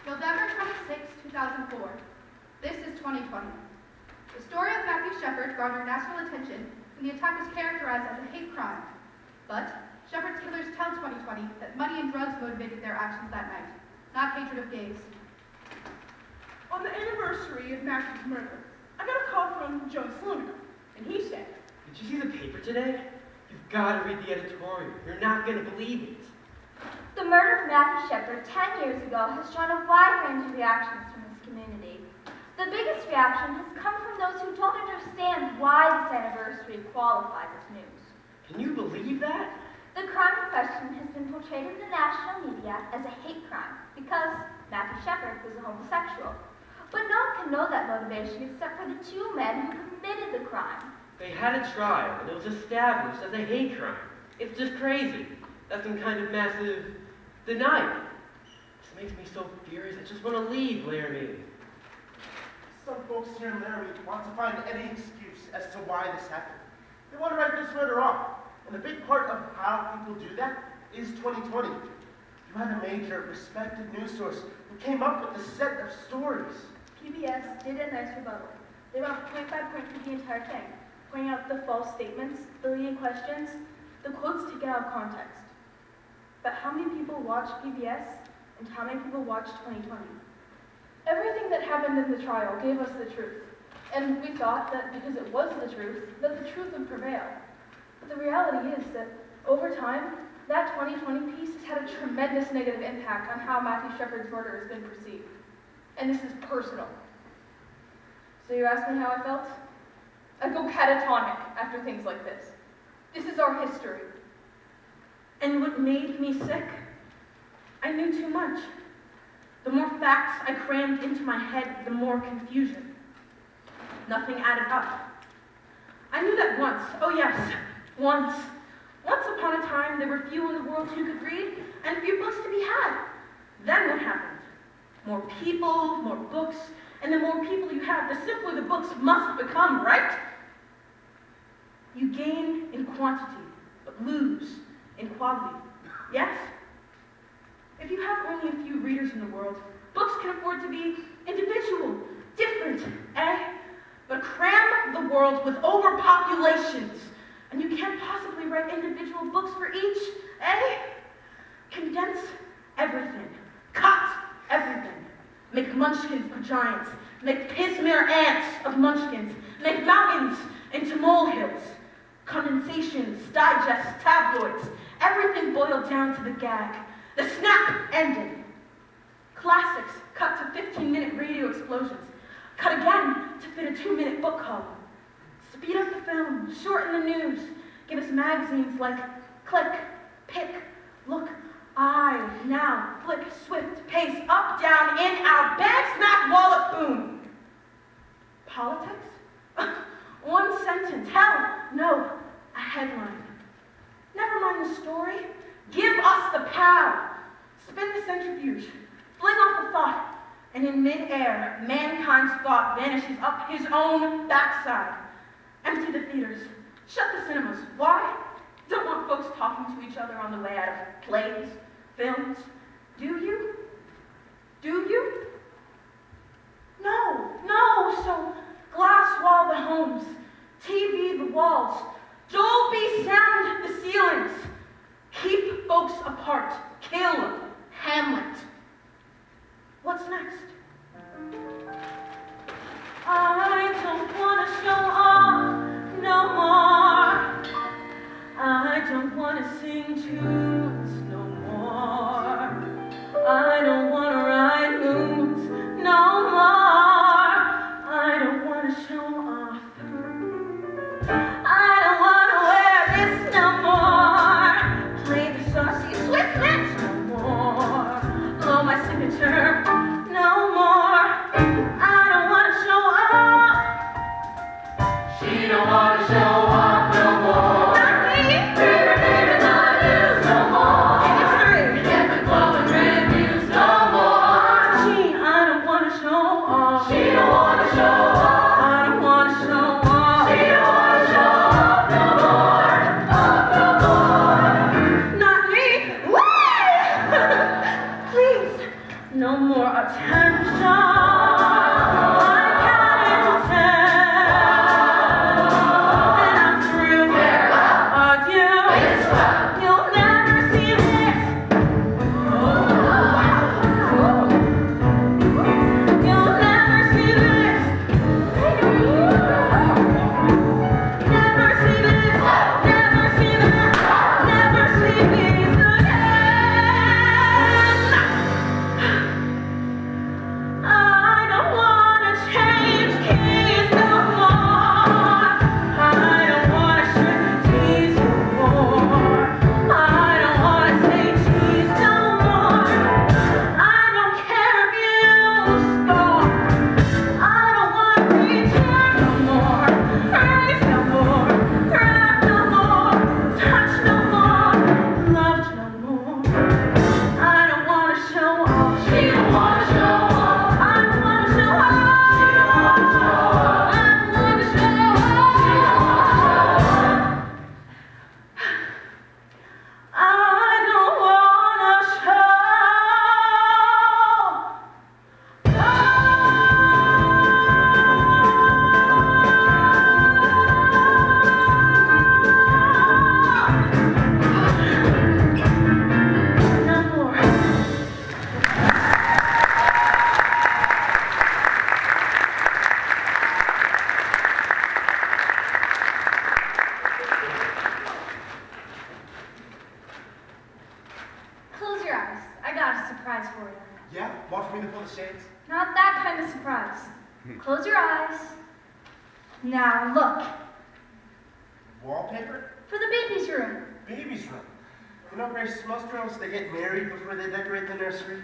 November 26, 2004. This is 2020. The story of Matthew Shepard garnered national attention when the attack was characterized as a hate crime. But Shepard's killers tell 2020 that money and drugs motivated their actions that night, not hatred of gays. On the anniversary of Matthew's murder, I got a call from Joe Sloaner, and he said, Did you see the paper today? You've got to read the editorial. You're not going to believe it. The murder of Matthew Shepard 10 years ago has drawn a wide range of reactions from this community. The biggest reaction has come from those who don't understand why this anniversary qualifies as news. Can you believe that? The crime in question has been portrayed in the national media as a hate crime because Matthew Shepard was a homosexual. But no one can know that motivation except for the two men who committed the crime. They had a trial, and it was established as a hate crime. It's just crazy. That's some kind of massive denial. This makes me so furious. I just want to leave Laramie. Some folks here in Laramie want to find any excuse as to why this happened. They want to write this murder off. And a big part of how people do that is 2020. You had a major, respected news source who came up with a set of stories. PBS did a nice rebuttal. They went point by point through the entire thing, pointing out the false statements, the leading questions, the quotes taken out of context. But how many people watch PBS and how many people watch 2020? Everything that happened in the trial gave us the truth, and we thought that because it was the truth, that the truth would prevail. But the reality is that over time, that 2020 piece has had a tremendous negative impact on how Matthew Shepard's murder has been perceived. And this is personal. So you ask me how I felt? I go catatonic after things like this. This is our history. And what made me sick? I knew too much. The more facts I crammed into my head, the more confusion. Nothing added up. I knew that once, oh yes, once upon a time, there were few in the world who could read, and few books to be had. Then what happened? More people, more books, and the more people you have, the simpler the books must become, right? You gain in quantity, but lose in quality. Yes? If you have only a few readers in the world, books can afford to be individual, different, eh? But cram the world with overpopulations, and you can't possibly write individual books for each, eh? Condense everything. Cut everything. Make munchkins of giants. Make pismire ants of munchkins. Make mountains into molehills. Condensations, digests, tabloids. Everything boiled down to the gag. The snap ending. Classics cut to 15-minute radio explosions. Cut again to fit a 2-minute book column. Speed up the film, shorten the news. Give us magazines like Click, Pick, Look, I, Now, Flick, Swift, Pace, Up, Down, In, Out, Bang, Smack, Wallop, Boom. Politics? One sentence. Hell, no, a headline. Never mind the story. Give us the pow. Spin the centrifuge. Fling off the thought. And in mid-air, mankind's thought vanishes up his own backside. Empty the theaters. Shut the cinemas. Why? Don't want folks talking to each other on the way out of plays, films. Do you? Do you? No, no. So glass wall the homes, TV the walls, Dolby sound the ceilings. Keep folks apart. Kill Hamlet. What's next? I don't want to show off no more. I don't want to sing tunes no more. I don't want to ride moons no more. I don't want to show off. I don't want to wear this no more. Play the saucy Swiss Miss no more. Blow my signature no more. I don't want to show off. She don't wanna show off no more. Not me. Baby, not you no more. close your eyes. I got a surprise for you. Yeah? Want for me to pull the shades? Not that kind of surprise. Close your eyes. Now look. Wallpaper? For the baby's room. Baby's room. You know, Grace, most girls, they get married before they decorate the nursery.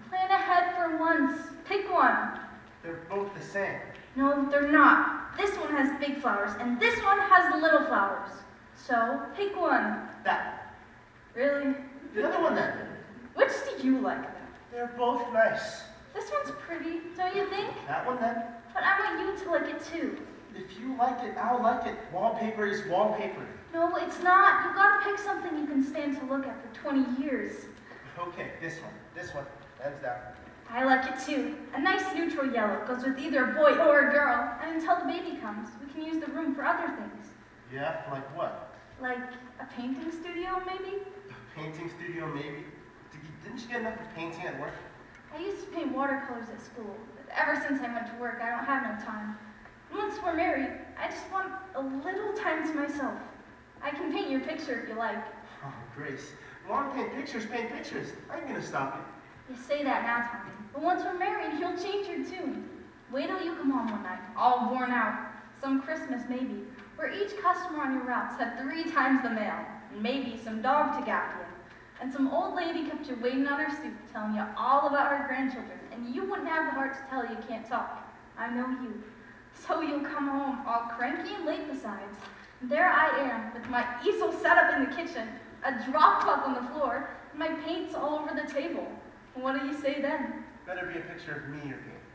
Plan ahead for once. Pick one. They're both the same. No, they're not. This one has big flowers, and this one has little flowers. So, pick one. That. Really? The other one then. Which do you like then? They're both nice. This one's pretty, don't you think? That one then. But I want you to like it too. If you like it, I'll like it. Wallpaper is wallpaper. No, it's not. You gotta pick something you can stand to look at for 20 years. Okay, this one. This one. Hands down. I like it too. A nice neutral yellow goes with either a boy or a girl. And until the baby comes, we can use the room for other things. Yeah? Like what? Like a painting studio, maybe? A painting studio, maybe? Didn't you get enough of painting at work? I used to paint watercolors at school, but ever since I went to work, I don't have no time. And once we're married, I just want a little time to myself. I can paint your picture if you like. Oh, Grace. You want to paint pictures, paint pictures. I ain't gonna stop you. You say that now, Tommy, but once we're married, you'll change your tune. Wait till you come home one night, all worn out. Some Christmas, maybe, where each customer on your routes had 3 times the mail, and maybe some dog to gap you. And some old lady kept you waiting on her stoop, telling you all about her grandchildren, and you wouldn't have the heart to tell you can't talk. I know you. So you'll come home all cranky and late besides. And there I am, with my easel set up in the kitchen, a drop cloth on the floor, and my paints all over the table. And what do you say then? Better be a picture of me you're painting.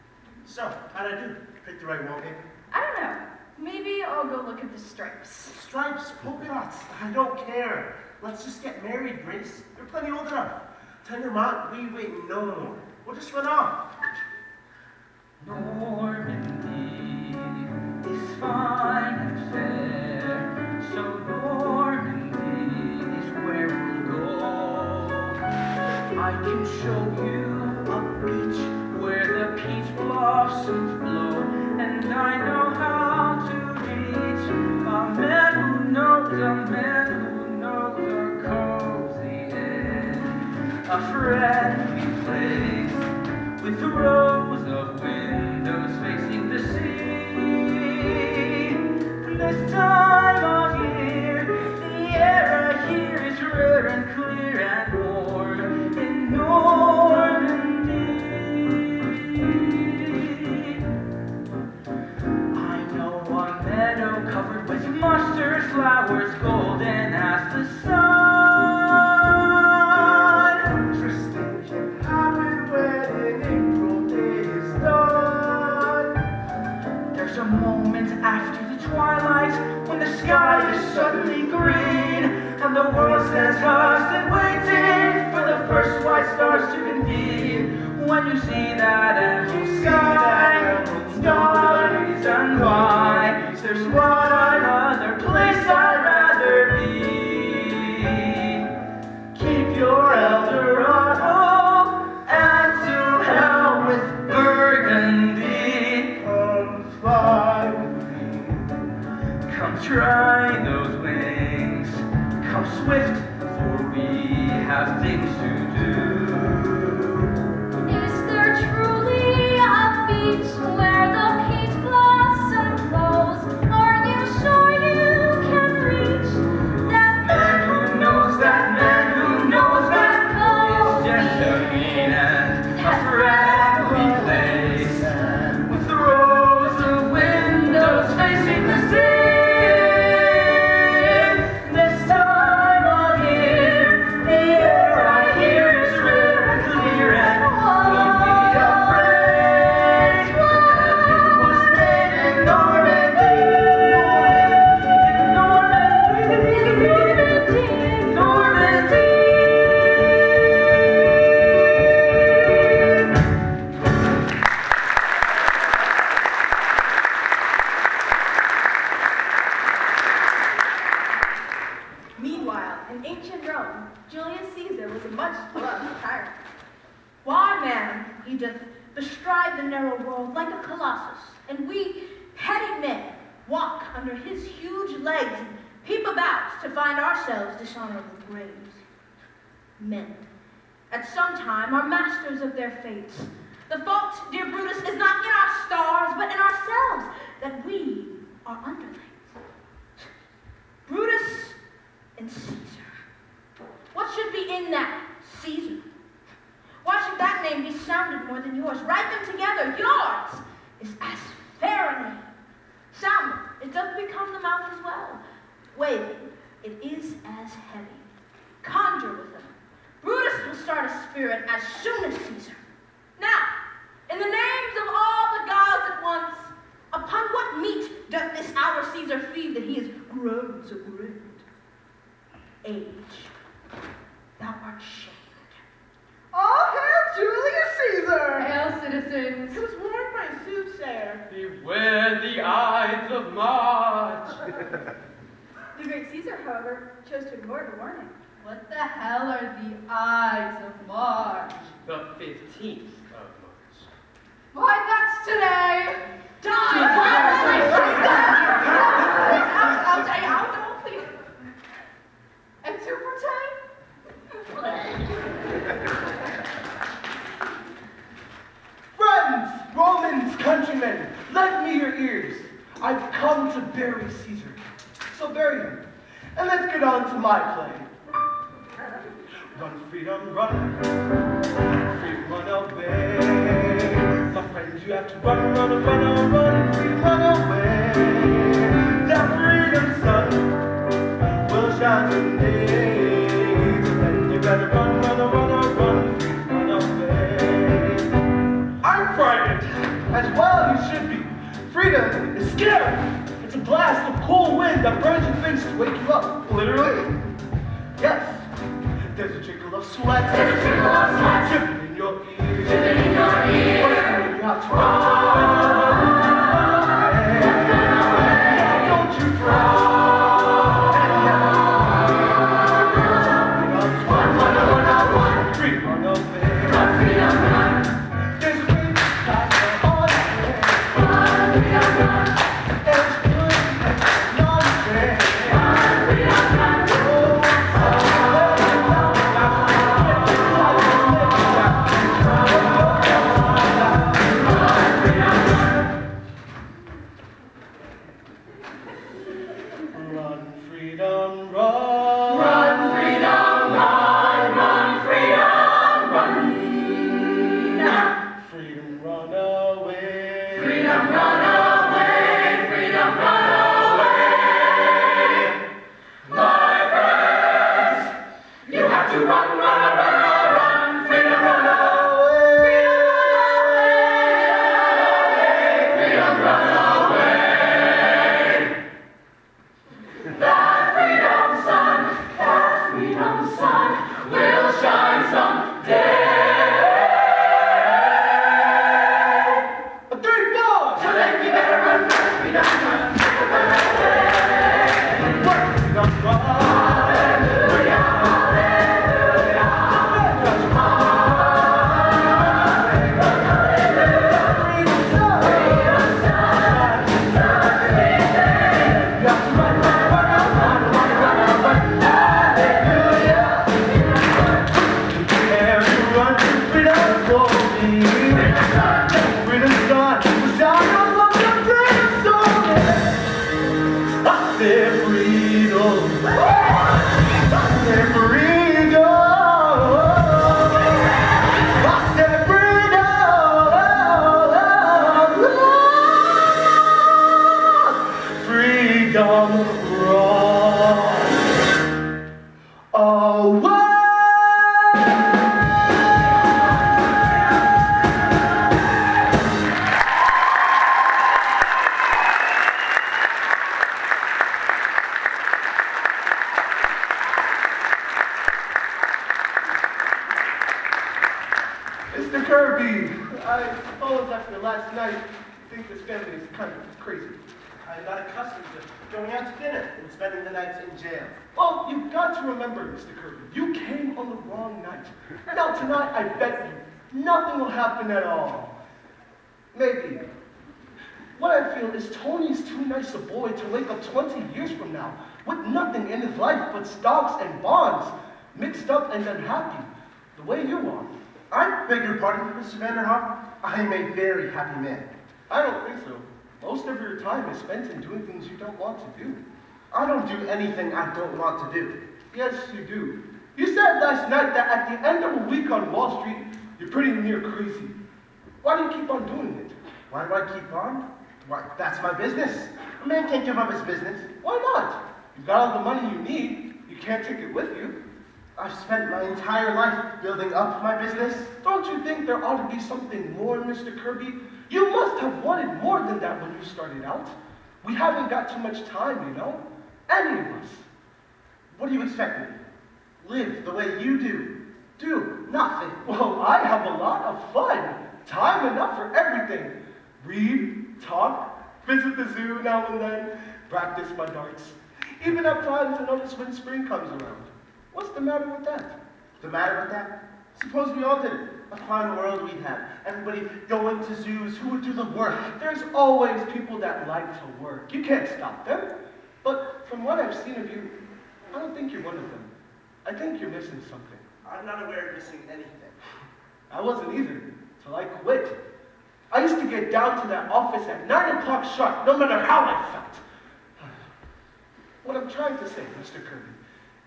So, how'd I do? Pick the right wallpaper? I don't know. Maybe I'll go look at the stripes. Stripes, polka dots. I don't care. Let's just get married, Grace. You're plenty old enough. Tell your mom we wait no more. We'll just run off. Normandy is fine and fair, so Normandy is where we'll go. I can show you a beach where the peach blossoms blow, and I know how to reach a man who knows, a man who knows a cozy inn, a friendly place with rows of windows facing the sea. This time of year, the air here is rare and clear and warm in Normandy. I know a meadow covered with mustard flowers, golden as the sun. Interesting can happen when an April day is done. There's a moment after the twilight when the sky is suddenly green, and the world stands lost and waiting for the first white stars to convene. When you see that empty sky, starries and white, there's one other place I'd rather be. Keep your Eldorado and to hell with Burgundy. Come fly with me. Come try those wings, come swift, for we have things to do. Is there truly a beach where the peach blossom blows? Are you sure you can reach that Man who knows that, man who knows that, it's just a mean and a friendly place, with rows of windows facing the sea. This time of year, the air I hear is rare and clear, and don't be afraid. Heaven was made in Normandy, in Normandy, Normandy. Meanwhile, in ancient Rome, Julius Caesar was a much beloved tyrant. Why, man, he doth bestride the narrow world like a colossus, and we, petty men, walk under his huge legs and peep about to find ourselves dishonorable graves. Men, at some time are masters of their fates. The fault, dear Brutus, is not in our stars, but in ourselves, that we are underlings. Brutus and Caesar. What should be in that? Caesar. Why should that name be sounded more than yours? Write them together. Yours is as fair a name. Sound them. It does become the mouth as well. Wailing. It is as heavy. Conjure with them. Brutus will start a spirit as soon as Caesar. Now, in the names of all the gods at once, upon what meat doth this our Caesar feed that he is grown so great? Age. Thou art shamed. All hail Julius Caesar! Hail, citizens! It was warned by a soothsayer. Beware the Ides of March. The great Caesar, however, chose to ignore the warning. What the hell are the Ides of March? The 15th of March. Why, that's today! And Super Friends, Romans, countrymen, lend me your ears. I've come to bury Caesar. So bury him. And let's get on to my play. Run, freedom, run. Freedom, run away. My friends, you have to run, run, run, run, freedom, run away. That freedom sun will shine someday. So then you better run, run, run, run, freedom, run away. I'm frightened. As well you should be. Freedom is scary. It's a blast of cool wind that burns your face to wake you up. Literally? Yes. There's a trickle of sweat. There's a trickle of sweat. Dripping in your ears. Dripping in your ears. You have to run. Don't you fret. Run. Freedom, run away. Run, freedom, run. There's a great fire on your head. Run, freedom, run. There's good nonsense. Run, freedom, run. Run, freedom, run. Run, freedom, run. Run, freedom, run. Now. Freedom, run away. Freedom, run away. Freedom, run away. My friends, you have to run, run, run, run. Freedom, run away. Freedom, run away. That freedom sun will shine someday. A 3, 4. So then you better run, freedom, run, run away. Run, freedom, run. Hallelujah, hallelujah. Freedom sun, freedom sun, you have to run, run, run, run, run, run, run, run. Hallelujah. Dare to run to freedom slowly. Freedom sun will shine all over the freedom story. I said freedom. I said freedom. I said freedom. Freedom run away. Mr. Kirby, I suppose after last night, you think this family is kind of crazy. I'm not accustomed to going out to dinner and spending the nights in jail. Well, you've got to remember, Mr. Kirby, you came on the wrong night. Now tonight, I bet you, nothing will happen at all. Maybe. What I feel is Tony is too nice a boy to wake up 20 years from now with nothing in his life but stocks and bonds, mixed up and unhappy. The the way you are. I beg your pardon, Mr. Vanderhoff. I am a very happy man. I don't think so. Most of your time is spent in doing things you don't want to do. I don't do anything I don't want to do. Yes, you do. You said last night that at the end of a week on Wall Street, you're pretty near crazy. Why do you keep on doing it? Why do I keep on? Why, that's my business. A man can't give up his business. Why not? You've got all the money you need. You can't take it with you. I've spent my entire life building up my business. Don't you think there ought to be something more, Mr. Kirby? You must have wanted more than that when you started out. We haven't got too much time, you know? Any of us. What do you expect me? Live the way you do. Do nothing. Well, I have a lot of fun. Time enough for everything. Read, talk, visit the zoo now and then, practice my darts. Even have time to notice when spring comes around. What's the matter with that? The matter with that? Suppose we all did it. A fine world we'd have. Everybody going to zoos. Who would do the work? There's always people that like to work. You can't stop them. But from what I've seen of you, I don't think you're one of them. I think you're missing something. I'm not aware of missing anything. I wasn't either, till I quit. I used to get down to that office at 9 o'clock sharp, no matter how I felt. What I'm trying to say, Mr. Kirby,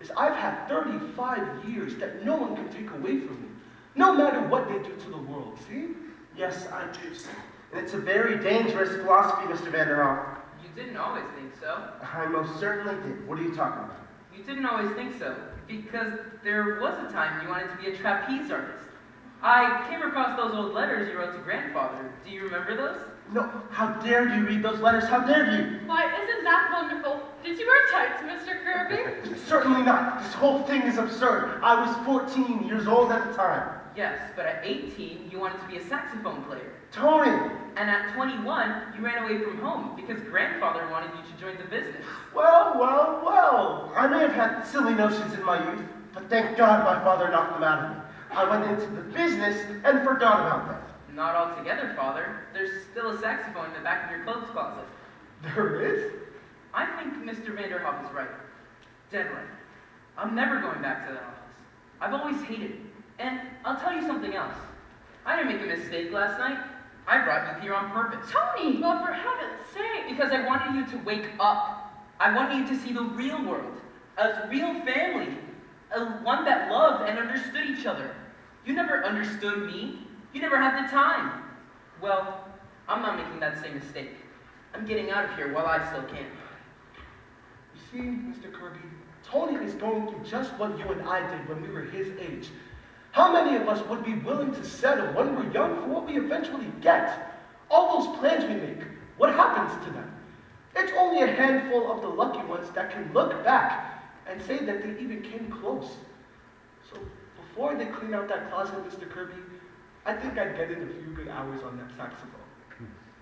is I've had 35 years that no one can take away from me, no matter what they do to the world, see? Yes, I do see. And it's a very dangerous philosophy, Mr. Vanderhoff. You didn't always think so. I most certainly did. What are you talking about? You didn't always think so, because there was a time you wanted to be a trapeze artist. I came across those old letters you wrote to grandfather. Do you remember those? No, how dare you read those letters? How dare you? Why, isn't that wonderful? Did you wear tights, Mr. Kirby? Certainly not. This whole thing is absurd. I was 14 years old at the time. Yes, but at 18, you wanted to be a saxophone player. Tony! And at 21, you ran away from home because grandfather wanted you to join the business. Well. I may have had silly notions in my youth, but thank God my father knocked them out of me. I went into the business and forgot about them. Not altogether, Father. There's still a saxophone in the back of your clothes closet. There is? I think Mr. Vanderhoff is right. Dead right. I'm never going back to that office. I've always hated it. And I'll tell you something else. I didn't make a mistake last night. I brought you here on purpose. Tony! Well, for heaven's sake! Because I wanted you to wake up. I wanted you to see the real world. A real family. One that loved and understood each other. You never understood me. You never had the time. Well, I'm not making that same mistake. I'm getting out of here while I still can. You see, Mr. Kirby, Tony is going through just what you and I did when we were his age. How many of us would be willing to settle when we're young for what we eventually get? All those plans we make, what happens to them? It's only a handful of the lucky ones that can look back and say that they even came close. So before they clean out that closet, Mr. Kirby, I think I'd get in a few good hours on that saxophone.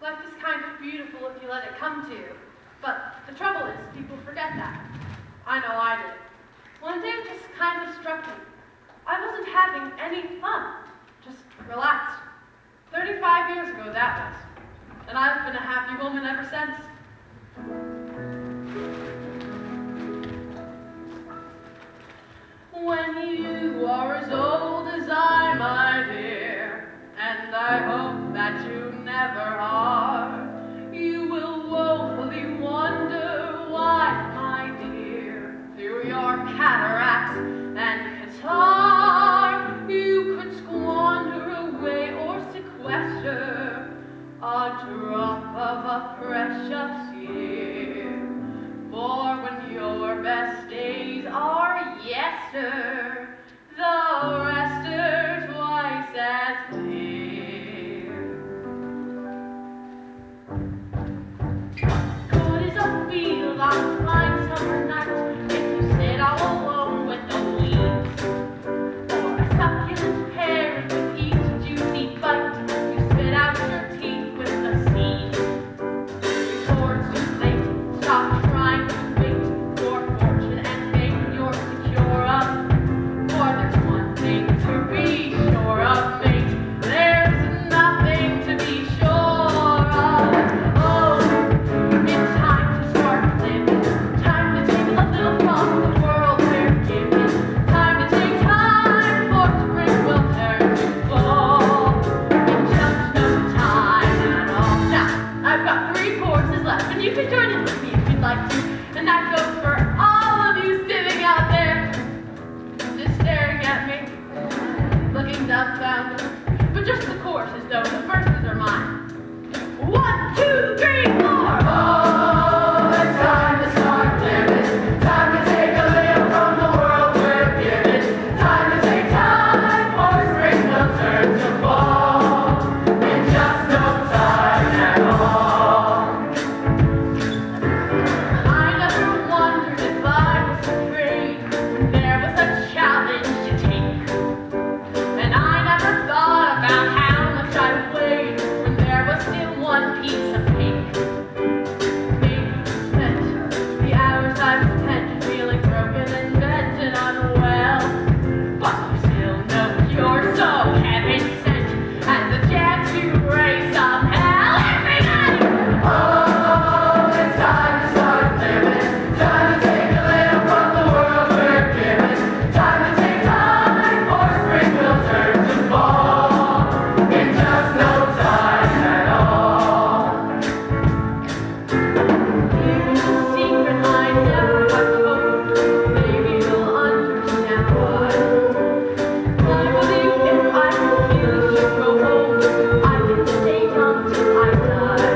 Life is kind of beautiful if you let it come to you. But the trouble is, people forget that. I know I did. One day it just kind of struck me. I wasn't having any fun. Just relaxed. 35 years ago, that was. And I've been a happy woman ever since. When you are as old as I, my dear, and I hope that you never are, you will woefully wonder why, my dear, through your cataracts and catarrh, you could squander away or sequester a drop of a precious year. For when your best days are yester, the rest are twice as clear. Good is a field on a fine summer night if you sit all alone with the weeds, or a succulent pear if with each juicy bite you spit out your teeth with the seed. Before it's too late, stop trying to wait for fortune and fame you're secure of. I've found them. But just the choruses, though, the verses are mine. 1, 2, 3, 4. Oh, it's time to start living. Time to take a little from the world we're given. Time to take time, or spring will turn to fall. In just no time at all. I never wondered if I was afraid when there was a challenge to take. And I never thought about how much I weighed when there was still one piece of cake. Maybe spent the hours I've spent feeling broken and bent and unwell. But you still know you're so heaven sent as a chance to raise some hell. Everybody! Oh, it's time to start living. Time to take a little from the world we're given. Time to take time, or spring will turn to fall. In just no time at all. Here's a secret I never have told. Maybe you'll understand why. I believe if I refuse to grow old, I can stay young till I die.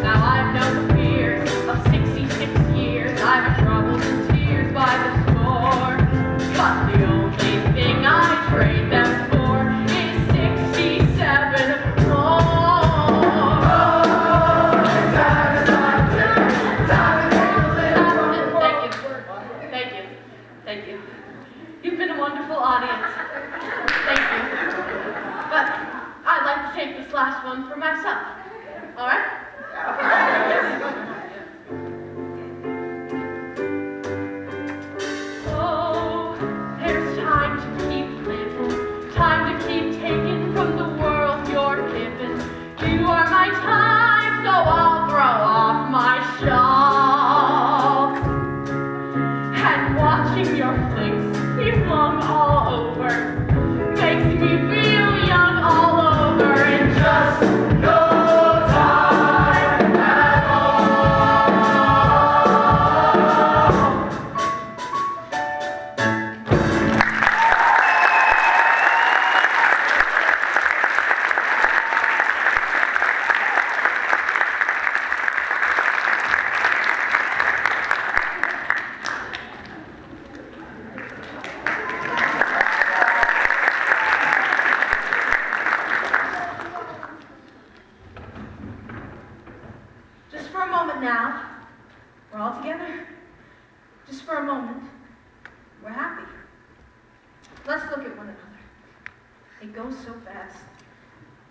Now I've known the fears of 66 years. I've had troubles and tears by the score. But the only thing I trade them for is 67 more. Thank you. You've been a wonderful audience. Thank you. But I'd like to take this last one for myself. All right? Oh, there's time to keep living, time to keep taking from the world you're given. You are my time, so I'll throw off my shawl. And watching your face be flung all over makes me feel young all over in just No time at all. Just for a moment now, we're all together. Just for a moment, we're happy. Let's look at one another. It goes so fast.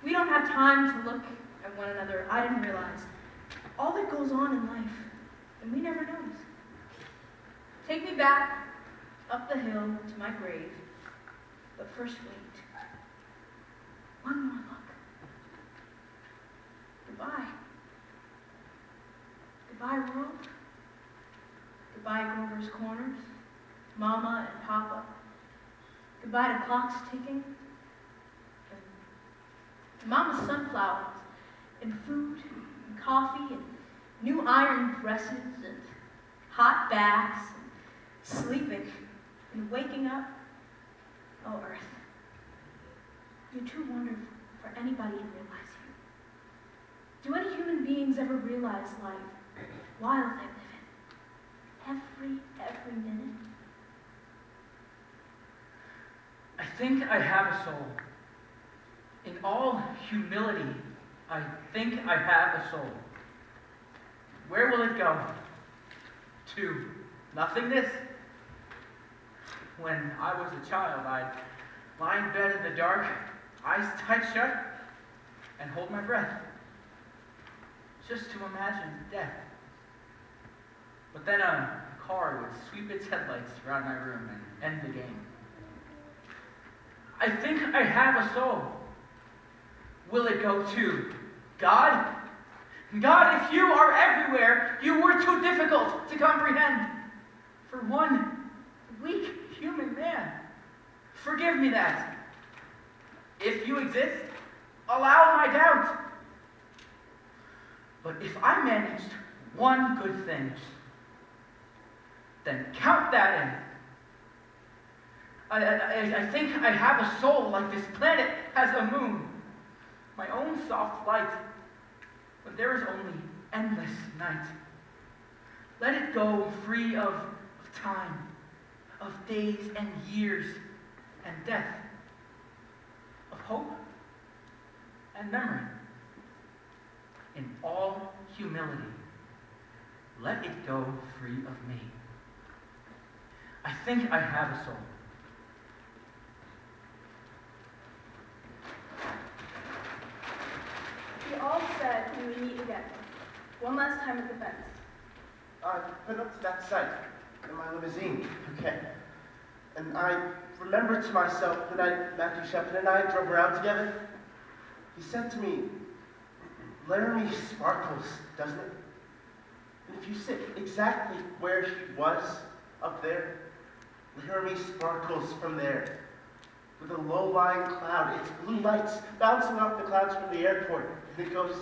We don't have time to look at one another. I didn't realize all that goes on in life, and we never notice. Take me back up the hill to my grave, but first wait. One more look. Goodbye. Goodbye, world. Goodbye, Grover's Corners, Mama and Papa. Goodbye to clocks ticking, and Mama's sunflowers, and food, and coffee, and new iron presses, and hot baths, and sleeping, and waking up. Oh, Earth, you're too wonderful for anybody to realize you. Do any human beings ever realize life while they live it? Every minute? I think I have a soul. In all humility, I think I have a soul. Where will it go? To nothingness? When I was a child, I'd lie in bed in the dark, eyes tight shut, and hold my breath, just to imagine death. But then a car would sweep its headlights around my room and end the game. I think I have a soul. Will it go to God? God, if you are everywhere, you were too difficult to comprehend. For one weak human man, forgive me that. If you exist, allow my doubt. But if I managed one good thing, then count that in. I think I have a soul like this planet has a moon. My own soft light, when there is only endless night. Let it go free of time, of days and years and death, of hope and memory. In all humility, let it go free of me. I think I have a soul. We all said we would meet again. One last time at the fence. I've been up to that site in my limousine, okay? And I remember to myself the night Matthew Shepard and I drove around together. He said to me, Laramie sparkles, doesn't it? And if you sit exactly where he was up there, Laramie sparkles from there. With a low-lying cloud, its blue lights bouncing off the clouds from the airport, and it goes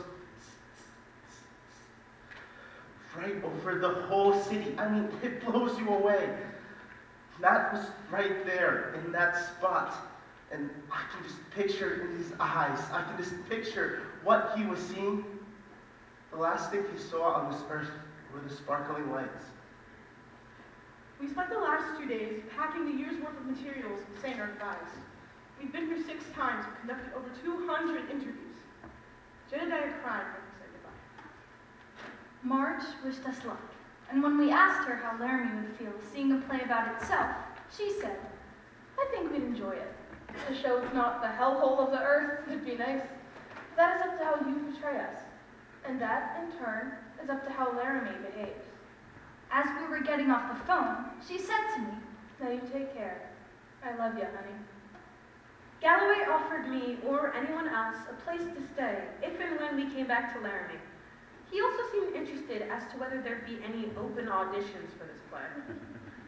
right over the whole city. I mean, it blows you away. Matt was right there in that spot, and I can just picture in his eyes, I can just picture what he was seeing. The last thing he saw on this earth were the sparkling lights. We spent the last 2 days packing the year's worth of materials and saying our goodbyes. We've been here 6 times and conducted over 200 interviews. Jedediah cried when we said goodbye. Marge wished us luck, and when we asked her how Laramie would feel seeing a play about itself, she said, "I think we'd enjoy it. The show's not the hellhole of the earth, it'd be nice. But that is up to how you portray us. And that, in turn, is up to how Laramie behaves. As we were getting off the phone, she said to me, Now you take care. I love you, honey." Galloway offered me or anyone else a place to stay if and when we came back to Laramie. He also seemed interested as to whether there'd be any open auditions for this play.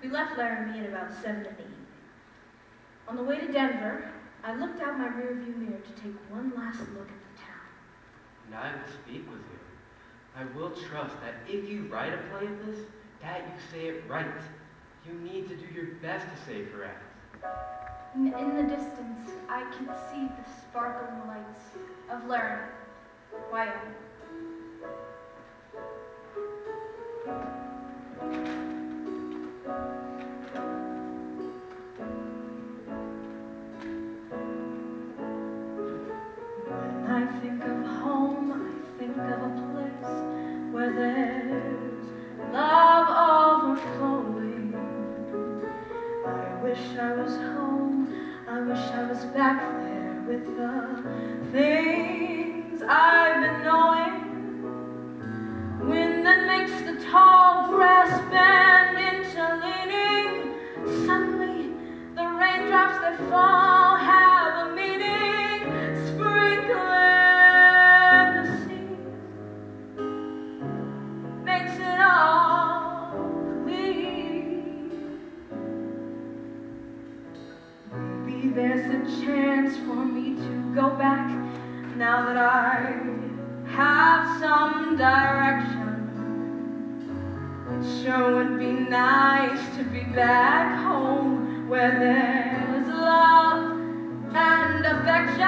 We left Laramie at about 7 in the evening. On the way to Denver, I looked out my rearview mirror to take one last look at the town. And I will speak with you. I will trust that if you write a play of this, that you say it right. You need to do your best to say it correct. in the distance, I could see the sparkling lights of Laramie, Wyoming. When I think of home, I think of a place where there's love overflowing. I wish I was home, I wish I was back there with the things I've been knowing. Wind that makes the tall grass bend into leaning. Suddenly, the raindrops that fall have a meaning. Sprinkling the sea makes it all clean. Maybe there's a chance for me to go back now that I have some direction. It sure would be nice to be back home where there's love and affection.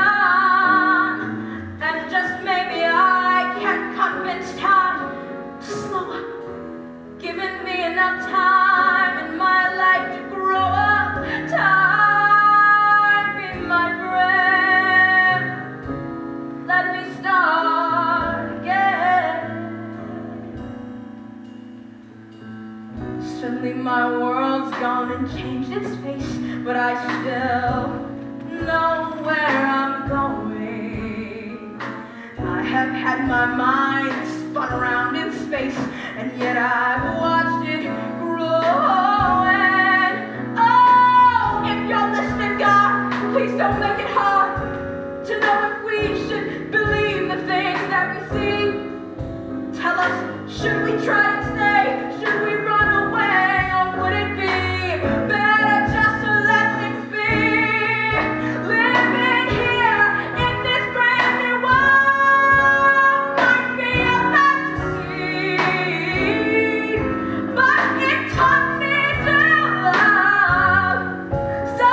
And just maybe I can convince time to slow up, giving me enough time in my life to grow up. Time, be my friend. Let me start again. Suddenly my world's gone and changed its face, but I still know where I'm going. I have had my mind spun around in space, and yet I've watched it grow. And oh, if you're listening, God, please don't make it hard to know if we should believe the things that we see. Tell us, should we try to stay? Should we run away? Or would it be better just to let things be? Living here in this brand new world might be a fantasy, but it taught me to love. So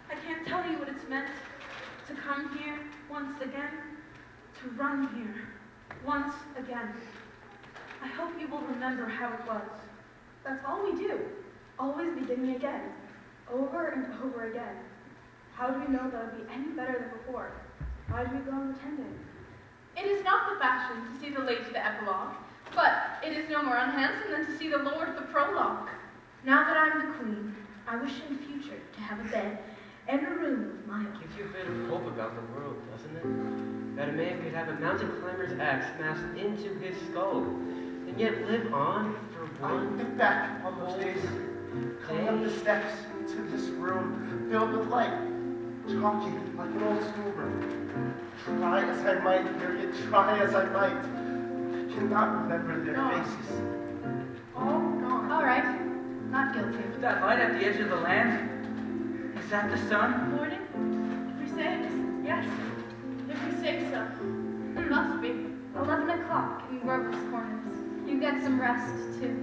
I can't tell you what it's meant to come here once again, to run here once again. I hope you will remember how it was. That's all we do. Always beginning again. Over and over again. How do we know that it'll be any better than before? Why do we go on attending? It is not the fashion to see the lady the epilogue, but it is no more unhandsome than to see the lord the prologue. Now that I'm the queen, I wish in future to have a bed and a room of my own. Gives you a bit of hope about the world, doesn't it? That a man could have a mountain climber's axe smashed into his skull, and yet live on for I one think back on those days, coming up the steps to this room filled with light, talking like an old schoolroom. Try as I might, Harriet, try as I might, I cannot remember their faces. All gone. All right, not guilty. That light at the edge of the land, is that the sun? Morning? If we say it, yes. If we say so, it must be. 11 o'clock. In Grover's Corners. You get some rest, too.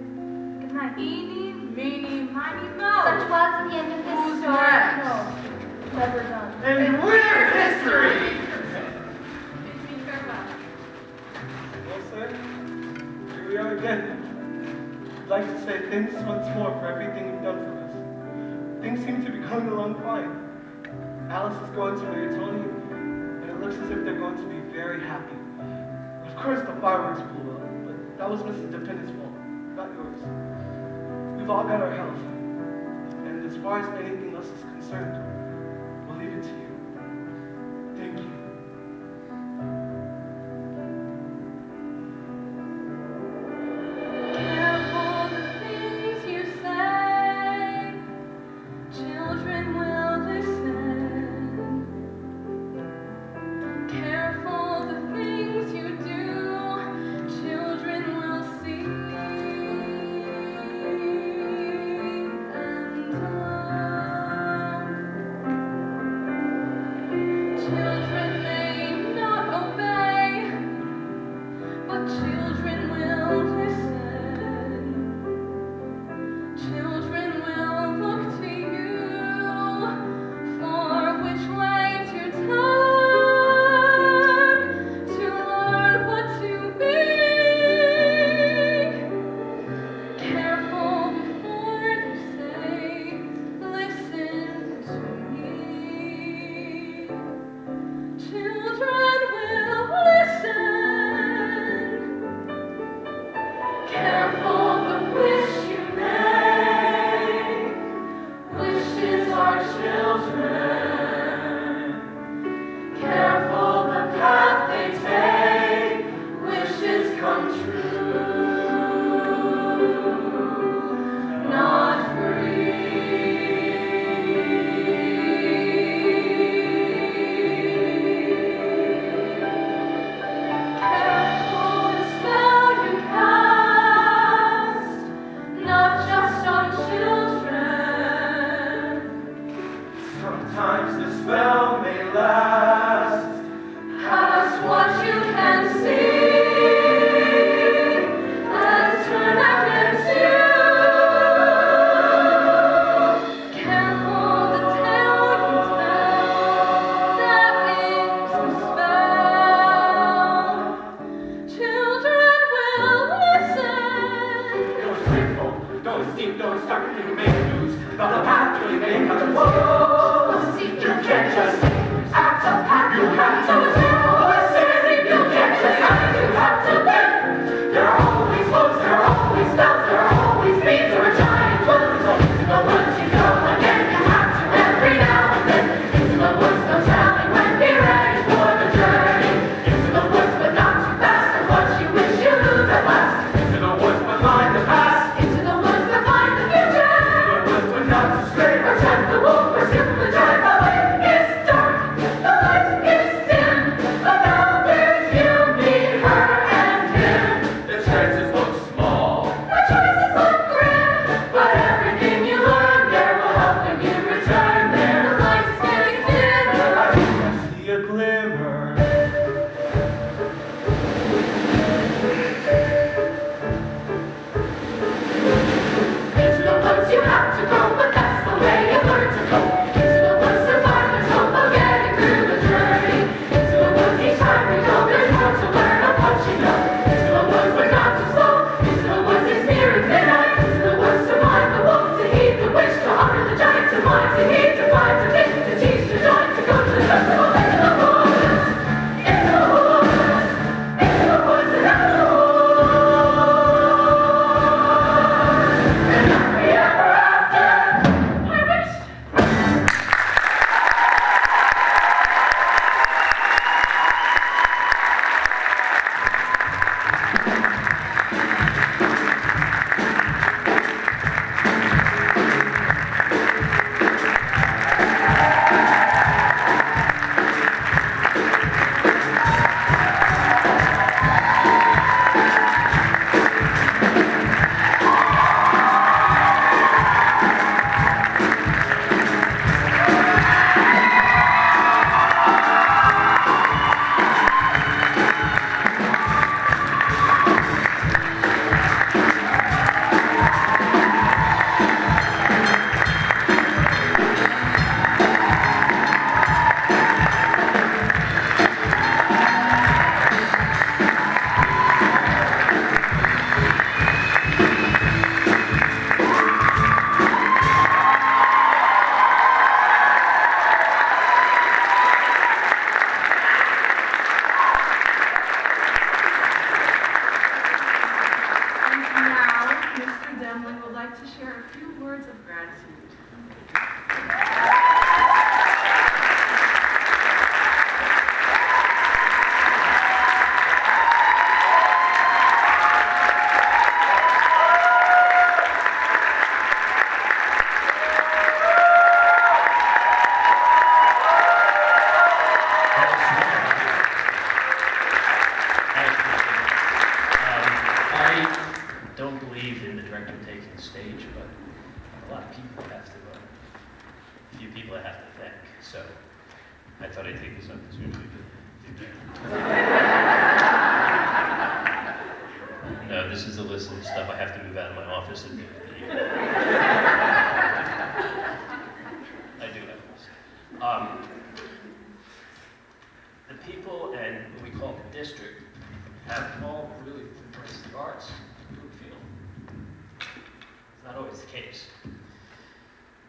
Good night. Eeny, meeny, miny, Such mo. was the end of this Who's story. next? No, never done. And we're history! Bid me farewell. Well, sir, here we are again. I'd like to say thanks once more for everything you've done for us. Things seem to be going along fine. Alice is going to marry Tony, and it looks as if they're going to be very happy. Of course, the fireworks blew up, but that was Mrs. Dependent's fault, not yours. We've all got our health, and as far as anything else is concerned, we'll leave it to you. Thank you. Careful the things you say, children will listen. Careful the things you do, children will see. Children may not obey, but children will listen. Children will look to you for which way to turn, to learn what to be. Careful before you say, listen to me. Children will listen. believe in the director taking the stage, but a lot of people have to, a few people I have to thank. So I thought I'd take this opportunity to do that. No, this is the list of stuff I have to move out of my office at the end of the year. I do have this. The people and what we call the district have all really embraced the arts in Brookfield. It's not always the case.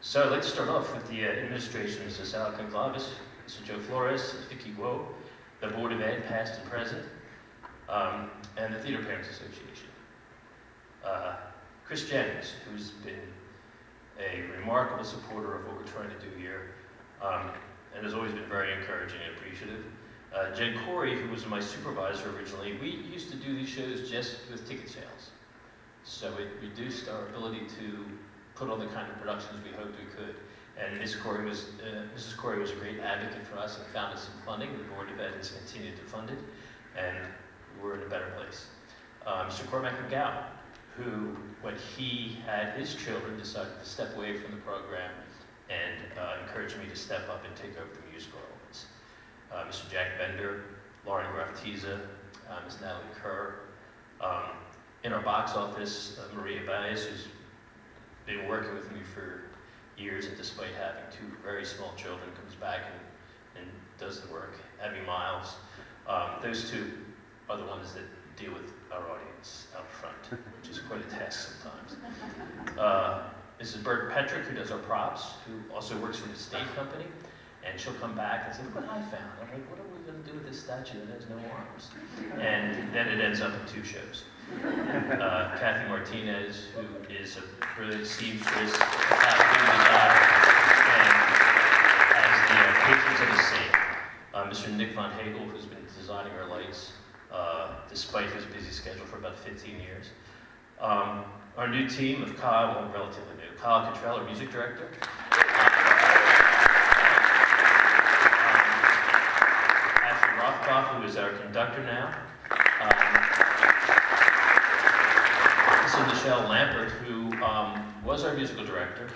So I'd like to start off with the administration. Mrs. Sal Conclavis, Mr. Joe Flores, Vicky Guo, the Board of Ed, past and present, and the Theater Parents Association. Chris Jennings, who's been a remarkable supporter of what we're trying to do here, and has always been very encouraging and appreciative. Jen Corey, who was my supervisor originally, we used to do these shows just with ticket sales. So it reduced our ability to put on the kind of productions we hoped we could. And Mrs. Corey was a great advocate for us and found us some funding. The Board of Ed has continued to fund it, and we're in a better place. Mr. Cormac McGowan, who, when he had his children, decided to step away from the program and encouraged me to step up and take over the musical elements. Mr. Jack Bender, Lauren Graftiza, Ms. Natalie Kerr. In our box office, Maria Baez, who's been working with me for years, and despite having two very small children, comes back and does the work. Abby Miles. Those two are the ones that deal with our audience out front, which is quite a task sometimes. Mrs. Bert Petrick, who does our props, who also works for the state company, and she'll come back and say, look what I found. I'm like, what are we going to do with this statue that has no arms? And then it ends up in 2 shows. Kathy Martinez, who is a brilliant seamstress, and as the patrons of the same. Mr. Nick Von Hagel, who's been designing our lights, despite his busy schedule for about 15 years. Our new team of Kyle, well, relatively new, Kyle Cottrell, our music director. Ashley Rothkopf, who is our conductor now. Michelle Lampert, who was our musical director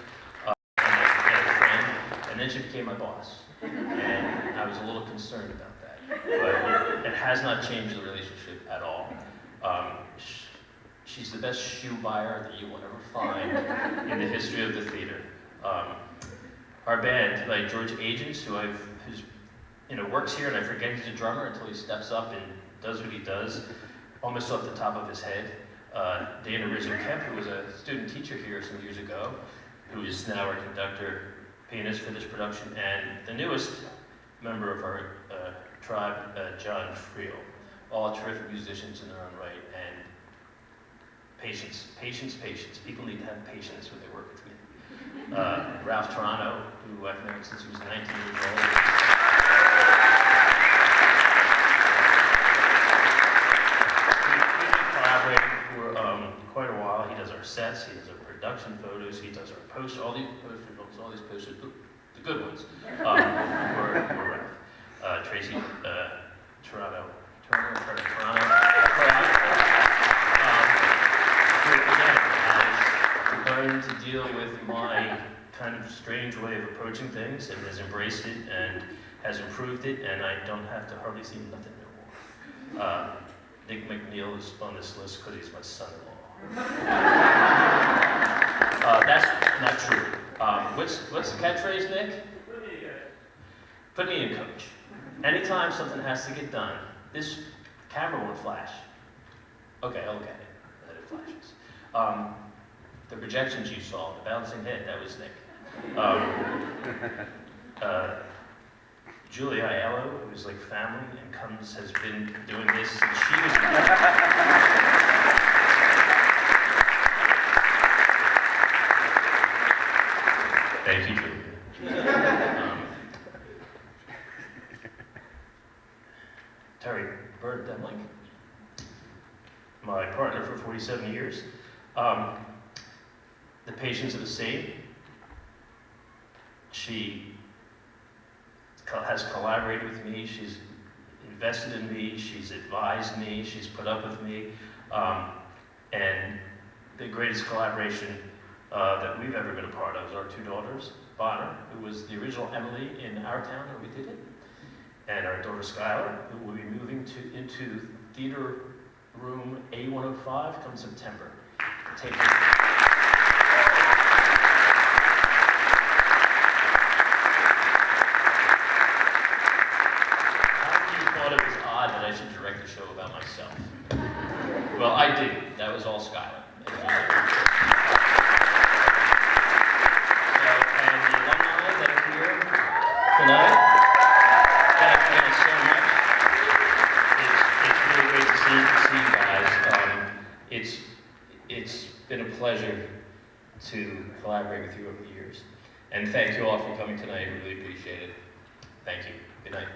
and a friend, and then she became my boss. And I was a little concerned about that. But it has not changed the relationship at all. She's the best shoe buyer that you will ever find in the history of the theater. Our band, like George Agents, who's works here, and I forget he's a drummer until he steps up and does what he does, almost off the top of his head. Dana Rizzo-Kemp, who was a student teacher here some years ago, who is now our conductor, pianist for this production, and the newest member of our tribe, John Friel. All terrific musicians in their own right, and patience, patience, patience. People need to have patience when they work with me. Ralph Toronto, who I've known since he was 19 years old. Quite a while. He does our sets, he does our production photos, he does our posters, all these posters, the good ones. We're Ralph. Tracy Toronto. Again, has learned to deal with my kind of strange way of approaching things and has embraced it and has improved it, and I don't have to hardly see nothing no more. Nick McNeil is on this list because he's my son-in-law. That's not true. What's the catchphrase, Nick? Put me in, coach. Anytime something has to get done, this camera won't flash. Okay, I'll look at it. That it flashes. The projections you saw, the bouncing head, that was Nick. Julia Aiello, who's like family and has been doing this since she was. Thank you, Julia. Terry Bird Demling, my partner for 47 years. The patients are the same. She has collaborated with me, she's invested in me, she's advised me, she's put up with me, and the greatest collaboration that we've ever been a part of is our two daughters, Bonner, who was the original Emily in our town where we did it, and our daughter Skylar, who will be moving into theater room A105 come September. Take it. Thought it was odd that I should direct a show about myself. Well, I did. That was all Skylar. And the alumni that are here tonight, thank you so much. It's really great to see you guys. It's been a pleasure to collaborate with you over the years. And thank you all for coming tonight. Really appreciate it. Thank you. Good night.